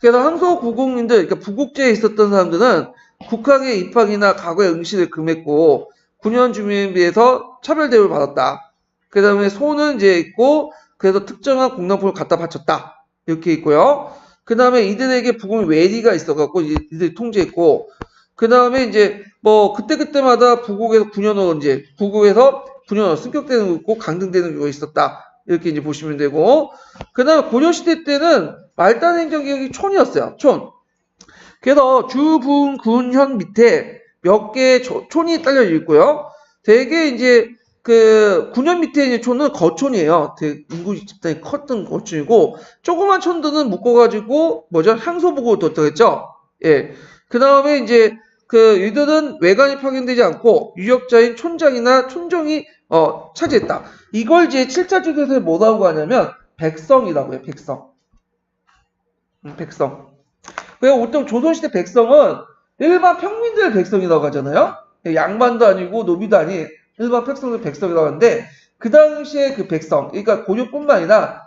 그래서 향소부국민들, 그러니까 부국제에 있었던 사람들은 국학의 입학이나 과거의 응시를 금했고, 9년 주민에 비해서 차별대우를 받았다. 그 다음에 소는 이제 있고, 그래서 특정한 공납품을 갖다 바쳤다. 이렇게 있고요. 그 다음에 이들에게 부국의 외리가 있어갖고, 이들이 통제했고, 그 다음에 이제, 그때마다 부국에서 9년으로 승격되는 거 있고, 강등되는 경우가 있었다. 이렇게 이제 보시면 되고, 그 다음에 고려시대 때는 말단 행정기역이 촌이었어요. 촌. 그래서 주, 분, 군, 현 밑에 몇 개의 촌이 딸려 있고요. 대개 이제, 9년 밑에 있는 촌은 거촌이에요. 인구 집단이 컸던 거촌이고, 조그만 촌들은 묶어가지고, 향소부국으로 뒀다겠죠? 예. 그 다음에 이제, 이들은 외관이 파견되지 않고, 유역자인 촌장이나 촌정이, 차지했다. 이걸 이제 7자주에서 뭐라고 하냐면, 백성이라고 해요, 백성. 백성. 그리고 보통 조선시대 백성은 일반 평민들 백성이라고 하잖아요? 양반도 아니고, 노비도 아닌, 일반 백성들 백성이라고 하는데, 그 당시에 그 백성, 그러니까 고려뿐만 아니라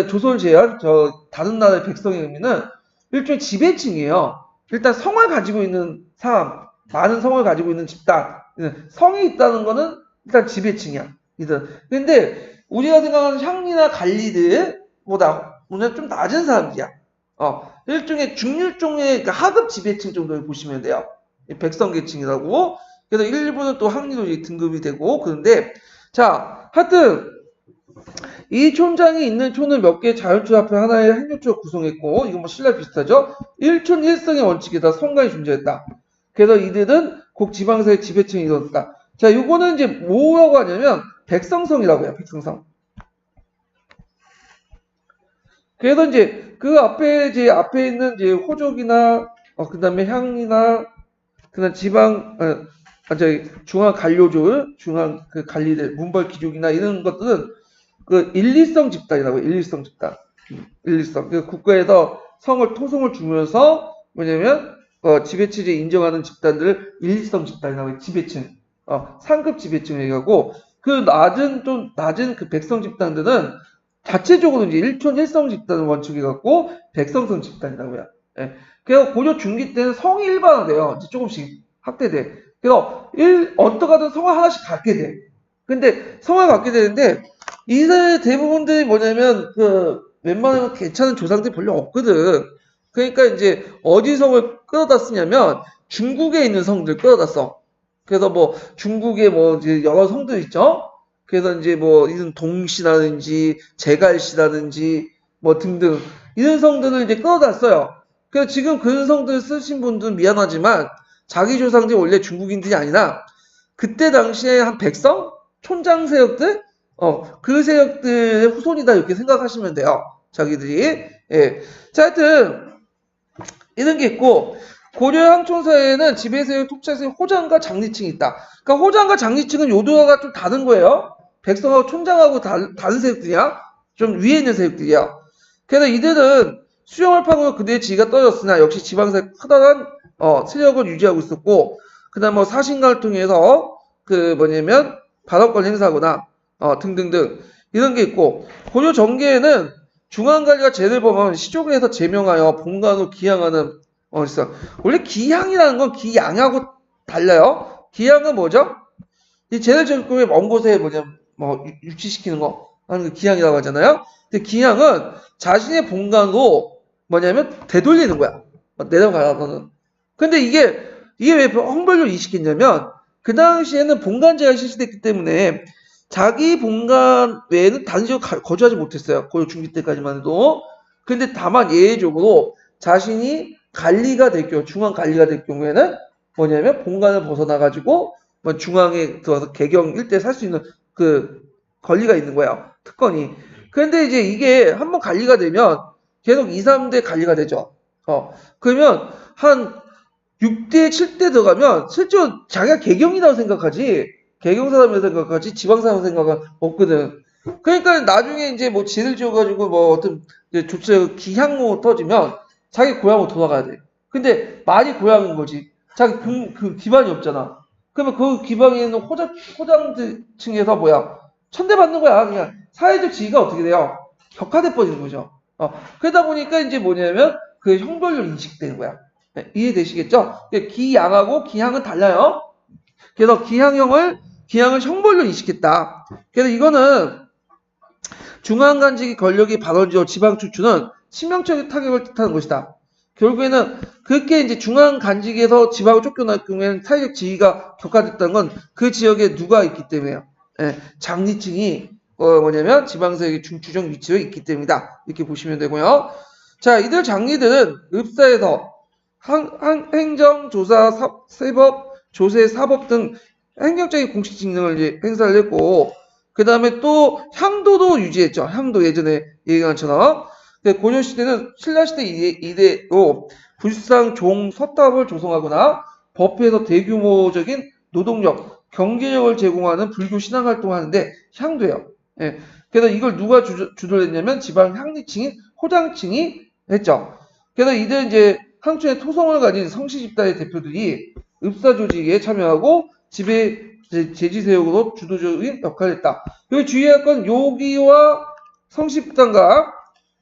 조선을 제외한 다른 나라의 백성의 의미는 일종의 지배층이에요. 일단 성을 가지고 있는 사람, 많은 성을 가지고 있는 집단, 성이 있다는 거는 일단 지배층이야. 근데 우리가 생각하는 향리나 관리들보다 오늘 좀 낮은 사람들이야. 일종의 중률종의 하급 지배층 정도를 보시면 돼요. 백성 계층이라고. 그래서 일부는 또 항리로 등급이 되고, 그런데, 자, 하여튼, 이 촌장이 있는 촌은 몇 개의 자연초 앞에 하나의 행정초를 구성했고, 이건 신라 비슷하죠? 일촌 일성의 원칙에다 성관이 존재했다. 그래서 이들은 곡 지방사의 지배층이 이뤘다. 자, 요거는 이제 뭐라고 하냐면, 백성성이라고 해요, 백성성. 그래서 이제, 앞에 있는 이제 호족이나, 그 다음에 향이나, 그 다음 중앙 관료조를, 중앙 관리들, 문벌 귀족이나 이런 것들은 일리성 집단이라고 해요. 일리성 집단. 일리성. 국가에서 토성을 주면서 지배체제 인정하는 집단들을 일리성 집단이라고 해요. 지배층. 상급 지배층을 얘기하고, 낮은 백성 집단들은 자체적으로 이제 일촌 일성 집단을 원칙에 갖고 백성성 집단이라고 해요. 예. 그래서 고려 중기 때는 성이 일반화돼요. 이제 조금씩 확대돼. 그래서 어떡하든 성을 하나씩 갖게 돼. 근데 성을 갖게 되는데 이들 대부분들이 뭐냐면 웬만하면 괜찮은 조상들이 별로 없거든. 그러니까 이제 어디 성을 끌어다 쓰냐면 중국에 있는 성들 끌어다 써. 그래서 뭐 중국에 뭐 이제 여러 성들 있죠. 그래서 이제 뭐 이런 동시라든지 제갈시라든지 뭐 등등 이런 성들을 이제 끌어다 써요. 그래서 지금 그런 성들 쓰신 분들은 미안하지만 자기 조상들이 원래 중국인들이 아니라 그때 당시에 한 백성? 촌장 세력들? 그 세력들의 후손이다 이렇게 생각하시면 돼요. 자기들이. 예. 자, 하여튼 이런 게 있고 고려 향촌사에는 지배세력, 통치세력, 호장과 장리층이 있다. 그러니까 호장과 장리층은 요도가 좀 다른 거예요. 백성하고 촌장하고 다른 세력들이야. 좀 위에 있는 세력들이야. 그래서 이들은 수령을 파고 그들의 지위가 떨어졌으나 역시 지방사의 커다란 세력을 유지하고 있었고 그다음 뭐 사신가를 통해서 뭐냐면 발언권 행사하거나 등등등 이런 게 있고 고려 정계에는 중앙관리가 제를 범하면 시족에서 제명하여 본관으로 기양하는 있어. 원래 기양이라는 건 기양하고 달라요. 기양은 뭐죠? 이 제를 적금의 먼 곳에 뭐냐면 뭐 유치시키는 거 하는 거 기양이라고 하잖아요. 근데 기양은 자신의 본관으로 뭐냐면 되돌리는 거야. 내려가라는. 근데 이게 왜 헝벌로 이식했냐면 그 당시에는 본관제가 실시됐기 때문에 자기 본관 외에는 다른 지역 거주하지 못했어요. 고려 중기 때까지만 해도. 근데 다만 예외적으로 자신이 관리가 될 경우, 중앙 관리가 될 경우에는 뭐냐면 본관을 벗어나가지고 뭐 중앙에 들어서 개경 일대 살 수 있는 권리가 있는 거예요. 특권이. 그런데 이제 이게 한번 관리가 되면 계속 2, 3대 관리가 되죠. 그러면 한 6대, 7대 들어가면 실제로 자기가 개경이라고 생각하지 개경 사람이라고 생각하지 지방 사람이라고 생각은 없거든. 그러니까 나중에 이제 뭐 지를 지어가지고 뭐 어떤 조치 기향로 터지면 자기 고향으로 돌아가야 돼. 근데 말이 고향인 거지. 자기 그 기반이 없잖아. 그러면 그 기반에 있는 호장층에서 천대받는 거야. 그냥 사회적 지위가 어떻게 돼요? 격화돼 버리는 거죠. 그러다 보니까 이제 뭐냐면 그 형벌로 인식되는 거야. 네, 이해되시겠죠? 기양하고 기향은 달라요. 그래서 기양을 형벌로 인식했다. 그래서 이거는 중앙간직의 권력이 발원지어 지방 추출은 치명적인 타격을 뜻하는 것이다. 결국에는 그렇게 이제 중앙간직에서 지방을 쫓겨날 경우에는 사회적 지위가 격화됐다는 건 그 지역에 누가 있기 때문에요. 예, 장리층이 뭐냐면 지방세력의 중추적 위치에 있기 때문이다. 이렇게 보시면 되고요. 자, 이들 장리들은 읍사에서 행정, 조사, 세법, 조세, 사법 등 행정적인 공식 직능을 이제 행사를 했고, 그 다음에 또 향도도 유지했죠. 향도 예전에 얘기한 것처럼. 고려시대는 신라시대 이대로 불상, 종, 서탑을 조성하거나 법회에서 대규모적인 노동력, 경제력을 제공하는 불교 신앙 활동을 하는데 향도예요. 예. 그래서 이걸 누가 주도를 했냐면 지방 향리층인 호장층이 했죠. 그래서 이들 이제 향촌의 토성을 가진 성씨 집단의 대표들이 읍사 조직에 참여하고 제지세력으로 주도적인 역할을 했다. 여기 주의할 건 요기와 성씨 집단과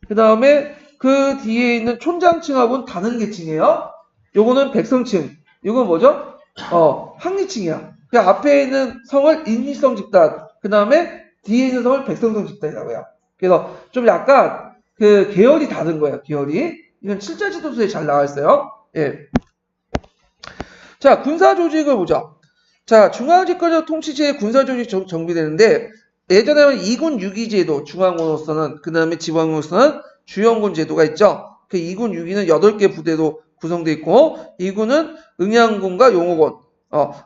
그 다음에 그 뒤에 있는 촌장층하고는 다른 계층이에요. 요거는 백성층. 요건 뭐죠? 항리층이야. 그 앞에 있는 성을 인리성 집단, 그 다음에 뒤에 있는 성을 백성성 집단이라고 해요. 그래서 좀 약간 계열이 다른 거예요. 계열이. 이건 7자 지도서에 잘 나와 있어요. 예. 자, 군사 조직을 보죠. 자, 중앙집권적 통치제의 군사 조직 정비되는데 예전에는 2군 6위 제도, 중앙군으로서는, 그 다음에 지방으로서는 주영군 제도가 있죠. 그 2군 6위는 8개 부대로 구성되어 있고, 2군은 응양군과 용호군,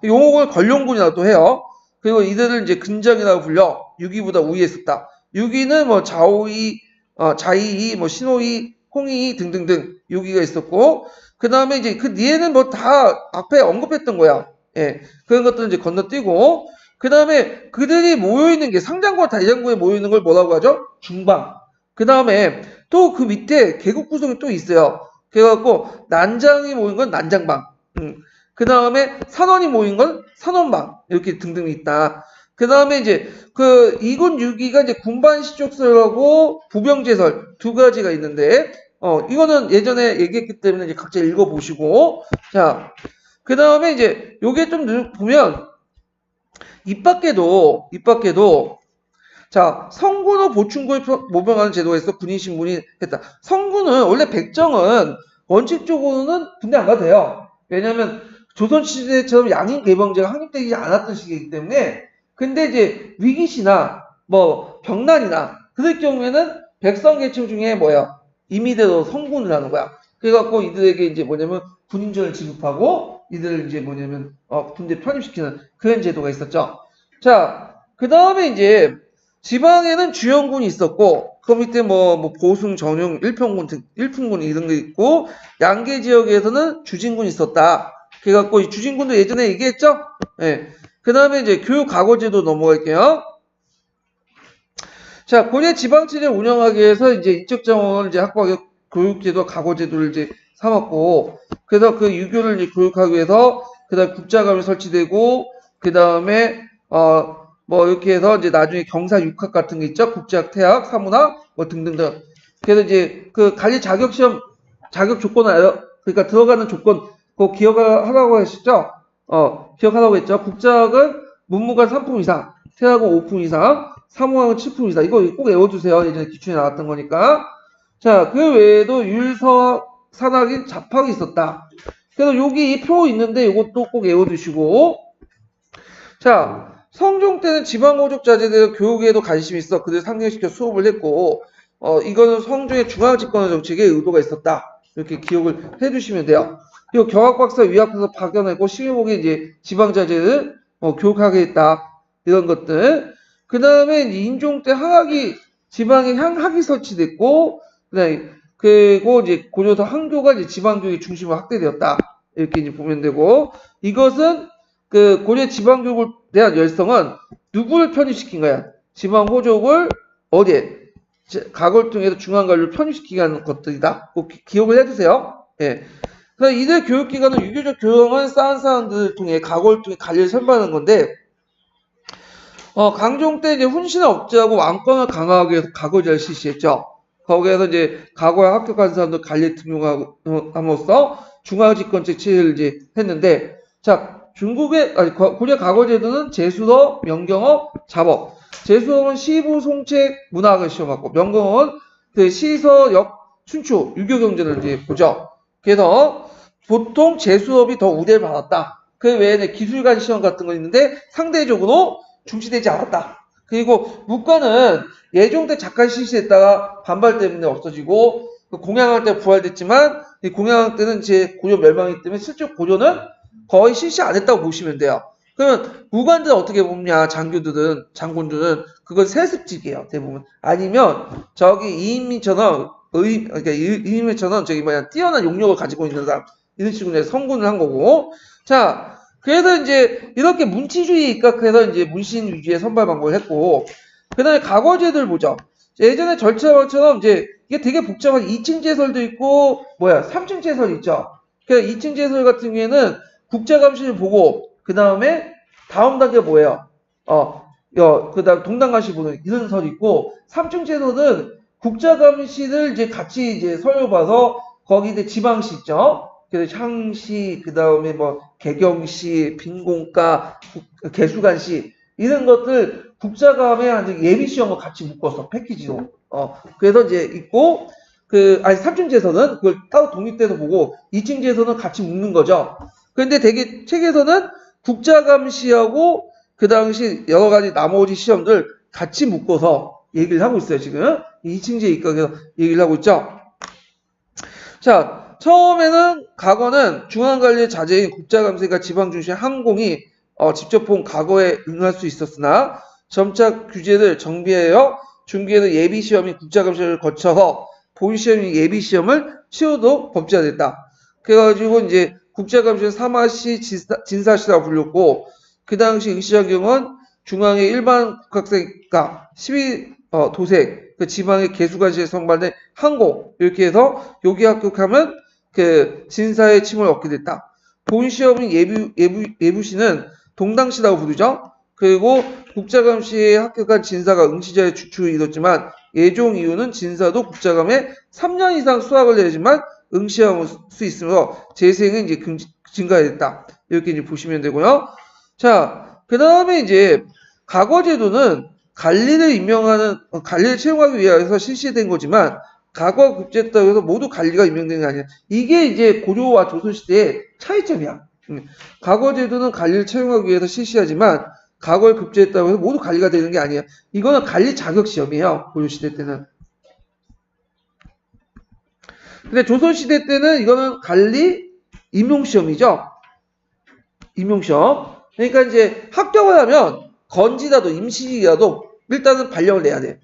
용호군을 권룡군이라고 해요. 그리고 이들을 이제 근장이라고 불려 6위보다 우위에 있었다. 6위는 뭐 자이이, 뭐 신호이, 홍이 등등등 6위가 있었고, 그 다음에 이제 그 뒤에는 뭐 다 앞에 언급했던 거야. 예. 그런 것들은 이제 건너뛰고, 그 다음에 그들이 모여있는 게 상장과 다장구에 모여있는 걸 뭐라고 하죠? 중방. 그 다음에 또 그 밑에 계급 구성이 또 있어요. 그래갖고 난장이 모인 건 난장방. 그 다음에 산원이 모인 건 산원방. 이렇게 등등이 있다. 그 다음에 이제 그 2군 6위가 이제 군반시족설하고 부병제설 두 가지가 있는데, 이거는 예전에 얘기했기 때문에 이제 각자 읽어보시고, 자, 그 다음에 이제 요게 좀 보면 입 밖에도 자, 성군호 보충군을 모병하는 제도가 있어. 군인 신분이 했다. 성군은 원래 백정은 원칙적으로는 군대 안 가도 돼요. 왜냐면 조선시대처럼 양인 개방제가 확립되지 않았던 시기이기 때문에. 근데 이제 위기시나 뭐 병난이나 그럴 경우에는 백성 계층 중에 뭐야 임의대로 성군을 하는 거야. 그래갖고 이들에게 이제 뭐냐면 군인전을 지급하고 이들을 이제 뭐냐면 군대 편입시키는 그런 제도가 있었죠. 자, 그 다음에 이제 지방에는 주영군이 있었고 그 밑에 뭐 보승, 전용, 일품군 이런 게 있고 양계 지역에서는 주진군이 있었다. 그래갖고 이 주진군도 예전에 얘기했죠. 예. 그 다음에 이제 교육각오제도 넘어갈게요. 자, 고려 지방체제를 운영하기 위해서 이제 인적자원을 이제 확보하기 교육제도, 각오제도를 이제 삼았고, 그래서 그 유교를 이제 교육하기 위해서, 그 다음에 국자감이 설치되고, 그 다음에, 뭐, 이렇게 해서 이제 나중에 경사 육학 같은 게 있죠? 국제학, 태학, 사문학, 뭐 등등등. 그래서 이제 그 관리 자격시험, 자격 조건을 그러니까 들어가는 조건, 그거 기억하라고 하셨죠? 기억하라고 했죠? 국자학은 문무관 3품 이상, 태학은 5품 이상, 사무학은 7품 이상. 이거 꼭 외워두세요. 예전에 기출에 나왔던 거니까. 자, 그 외에도 율서, 산학인, 잡학이 있었다. 그래서 여기 이 표 있는데 이것도 꼭 외워두시고. 자, 성종 때는 지방고족 자제들 교육에도 관심이 있어. 그들 상경시켜 수업을 했고, 이거는 성종의 중앙집권 정책에 의도가 있었다. 이렇게 기억을 해두시면 돼요. 그리고 경학박사, 위학박사 파견하고 시민복에 이제 지방자제를 교육하게 했다. 이런 것들. 그 다음에 인종 때 항학이, 지방에 향학이 설치됐고, 그리고 이제 고려도 항교가 이제 지방교육의 중심으로 확대되었다. 이렇게 이제 보면 되고, 이것은 그 고려 지방교육에 대한 열성은 누구를 편입시킨 거야? 지방호족을 어디에? 각을 통해서 중앙관료를 편입시키게 하는 것들이다. 꼭 기억을 해두세요. 예. 그래서 이들 교육기관은 유교적 교養을 쌓은 사람들을 통해 각을 통해 관리를 선발하는 건데, 강종 때 이제 훈신을 억제하고 왕권을 강화하기 위해서 각오제를 실시했죠. 거기에서 이제 각오에 합격한 사람들 관리에 등용함으로써 중앙집권책 체제를 이제 했는데, 자, 고려 각오제도는 제수업, 명경업, 잡업. 제수업은 시부, 송책, 문학을 시험하고, 명경업은 그 시서, 역, 춘추, 유교 경제를 이제 보죠. 그래서 보통 제수업이 더 우대를 받았다. 그 외에는 기술관 시험 같은 거 있는데 상대적으로 중시되지 않았다. 그리고 문과는 예종 때 잠깐 실시했다가 반발 때문에 없어지고 공양학 때 부활됐지만 이 공양학 때는 이제 고려 멸망이기 때문에 실제 고려는 거의 실시 안 했다고 보시면 돼요. 그러면 무관들은 어떻게 보냐? 장군들은 그건 세습직이에요. 대부분. 아니면 저기 이인민처럼 그러니까 이인민처럼 저기 뛰어난 용력을 가지고 있는 사람 이런 식으로 성군을 한 거고. 자, 그래서 이제 이렇게 문치주의에 입각해서 이제 문신 위주의 선발 방법을 했고, 그 다음에 각오제도를 보죠. 예전에 절차처럼 이제 이게 되게 복잡한 2층 제설도 있고, 3층 제설 있죠. 그래서 2층 제설 같은 경우에는 국자감시를 보고, 그 다음에 다음 단계가 뭐예요? 그 다음 동당감시 보는 이런 설이 있고, 3층 제설은 국자감시를 이제 같이 이제 설려봐서 거기 이제 지방시 있죠. 그래서 향시, 그 다음에 뭐 개경시, 빈공가, 개수관시 이런 것들 국자감에 예비 시험을 같이 묶어서 패키지로. 그래서 이제 있고 아니 3층제서는 그걸 따로 독립돼서 보고 2층제서는 같이 묶는 거죠. 그런데 되게 책에서는 국자감시하고 그 당시 여러 가지 나머지 시험들 같이 묶어서 얘기를 하고 있어요. 지금 2층제 입각해서 얘기를 하고 있죠. 자. 처음에는 과거는 중앙관리의 자제인 국자감시가 지방중시 항공이 직접 본 과거에 응할 수 있었으나 점차 규제를 정비하여 준비하는 예비시험인 국자감시를 거쳐서 본시험인 예비시험을 치르도록 법제화됐다. 그래가지고 이제 국자감시는 사마시, 진사시라고 불렸고 그 당시 응시작용은 중앙의 일반 국학생과 12도생 그 지방의 개수관시에 선발된 항공 이렇게 해서 여기 합격하면 그 진사의 칭을 얻게 됐다. 본시험인 예부시는 동당시라고 부르죠. 그리고 국자감시에 합격한 진사가 응시자의 주축을 이뤘지만 예종 이후는 진사도 국자감에 3년 이상 수학을 내지만 응시할 수 있으므로 재생은 이제 증가했다. 이렇게 이제 보시면 되고요. 자, 그 다음에 이제 과거제도는 관리를 채용하기 위해서 실시된 거지만 과거 급제에 따라서 모두 관리가 임명되는 게 아니야. 이게 이제 고려와 조선시대의 차이점이야. 과거제도는 관리를 채용하기 위해서 실시하지만 과거의 급제에 따라서 모두 관리가 되는 게 아니야. 이거는 관리 자격 시험이에요. 고려시대 때는. 근데 조선시대 때는 이거는 관리 임용시험이죠. 임용시험. 그러니까 이제 합격을 하면 건지라도 임시직이라도 일단은 발령을 내야 돼.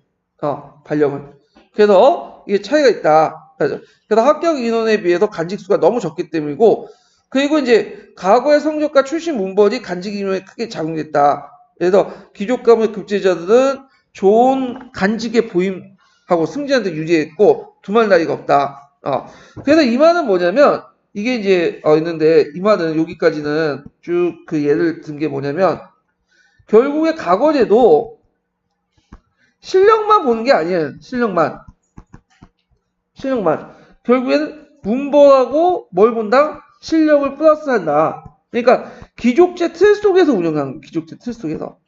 발령을. 그래서 이게 차이가 있다. 그래서 합격 인원에 비해서 간직수가 너무 적기 때문이고, 그리고 이제 과거의 성적과 출신 문벌이 간직 인원에 크게 작용됐다. 그래서 귀족 가문의 급제자들은 좋은 간직에 보임하고 승진한테 유리했고 두말 나이가 없다. 그래서 이 말은 뭐냐면 이게 이제 있는데 이 말은 여기까지는 쭉 그 예를 든 게 뭐냐면 결국에 과거제도 실력만 보는 게 아니에요. 실력만. 결국에는 문벌하고 뭘 본다? 실력을 플러스한다. 그러니까 귀족제 틀 속에서 운영하는 귀족제 틀 속에서.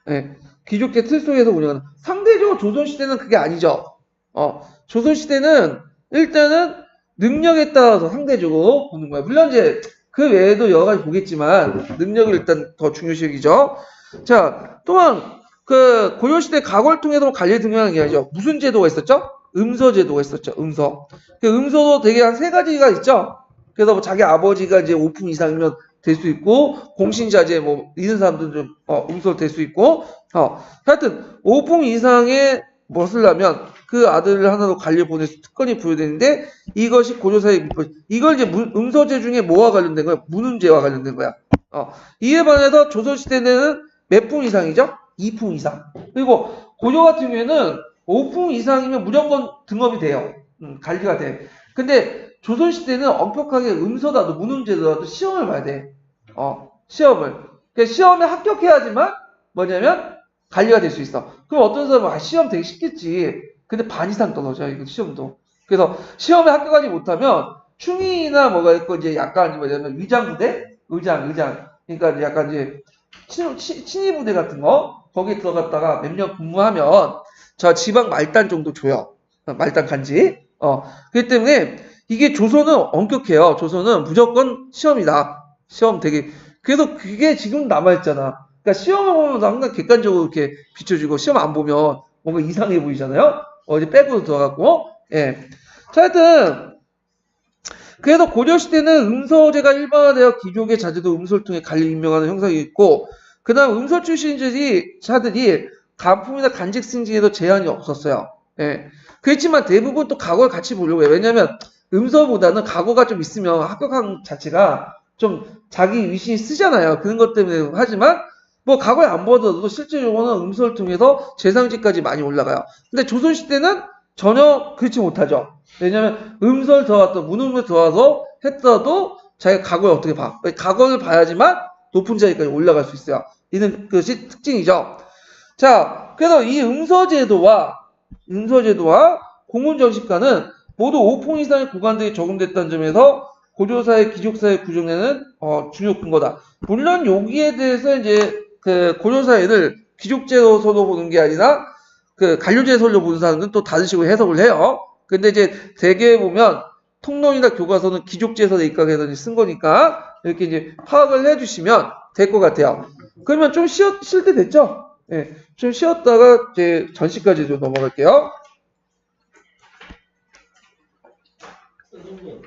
네, 귀족제 틀 속에서 운영하는. 상대적으로 조선시대는 그게 아니죠. 조선시대는 일단은 능력에 따라서 상대적으로 보는 거야. 물론 이제 그 외에도 여러 가지 보겠지만 능력이 일단 더 중요시 여기죠. 자, 또한 그 고려시대 과거를 통해서 관리 등용하는 게 아니죠. 무슨 제도가 있었죠? 음서제도가 있었죠. 음서. 그 음서도 되게 한 3가지가 있죠. 그래서 뭐 자기 아버지가 이제 5품 이상이면 될 수 있고 공신자제 뭐 이런 사람들은 좀 음서로 될 수 있고 하여튼 5품 이상의 무엇을 하면 그 아들을 하나로 관리를 보낼 수 특권이 부여되는데 이것이 고려사의 이걸 이제 음서제 중에 뭐와 관련된 거야? 문음제와 관련된 거야. 이에 반해서 조선시대는 몇 품 이상이죠? 2품 이상. 그리고 고려 같은 경우에는 5품 이상이면 무조건 등업이 돼요. 관리가 돼. 근데 조선시대는 엄격하게 음서라도 문음제도라도 시험을 봐야 돼. 시험을. 그러니까 시험에 합격해야지만 뭐냐면 관리가 될 수 있어. 그럼 어떤 사람은 시험 되게 쉽겠지. 근데 반 이상 떨어져 이거 시험도. 그래서 시험에 합격하지 못하면 충의나 뭐가 있고 이제 약간 뭐냐면 위장부대, 의장. 그러니까 약간 이제 친위부대 같은 거 거기에 들어갔다가 몇 년 근무하면 저 지방 말단 정도 줘요. 말단 간지. 그렇기 때문에 이게 조선은 엄격해요. 조선은 무조건 시험이다. 시험 되게. 그래서 그게 지금 남아있잖아. 그러니까 시험을 보면 항상 객관적으로 이렇게 비춰주고 시험 안 보면 뭔가 이상해 보이잖아요. 이제 백으로 들어갔고. 예. 자, 하여튼 그래서 고려시대는 음서제가 일반화되어 귀족의 자제도 음서를 통해 관리 임명하는 형상이 있고 그 다음 음서 출신자들이 간품이나 간직 승진에도 제한이 없었어요. 예. 그렇지만 대부분 또 과거를 같이 보려고 해요. 왜냐하면 음서보다는 과거가 좀 있으면 합격한 자체가 좀 자기 위신이 쓰잖아요. 그런 것 때문에 하지만 뭐 과거에 안 보더라도 실제적으로는 음서를 통해서 재상직까지 많이 올라가요. 근데 조선시대는 전혀 그렇지 못하죠. 왜냐하면 음서를 더하고 문음을 더해서 했더라도 자기가 과거를 어떻게 봐. 과거를 봐야지만 높은 자리까지 올라갈 수 있어요. 이는 그것이 특징이죠. 자, 그래서 이 음서제도와 공문정식과는 모두 5품 이상의 구간들이 적용됐다는 점에서 고려사회, 귀족사회 구조내는 중요 근거다. 물론 여기에 대해서 이제 그 고려사회를 귀족제도서로 보는 게 아니라 그 관료제도서로 보는 사람들은 또 다른 식으로 해석을 해요. 근데 이제 대개 보면 통론이나 교과서는 귀족제도에 입각해서 쓴 거니까 이렇게 이제 파악을 해주시면 될 것 같아요. 그러면 좀 쉴 때 됐죠? 예, 좀 쉬었다가 이제 전시까지 좀 넘어갈게요. 선생님,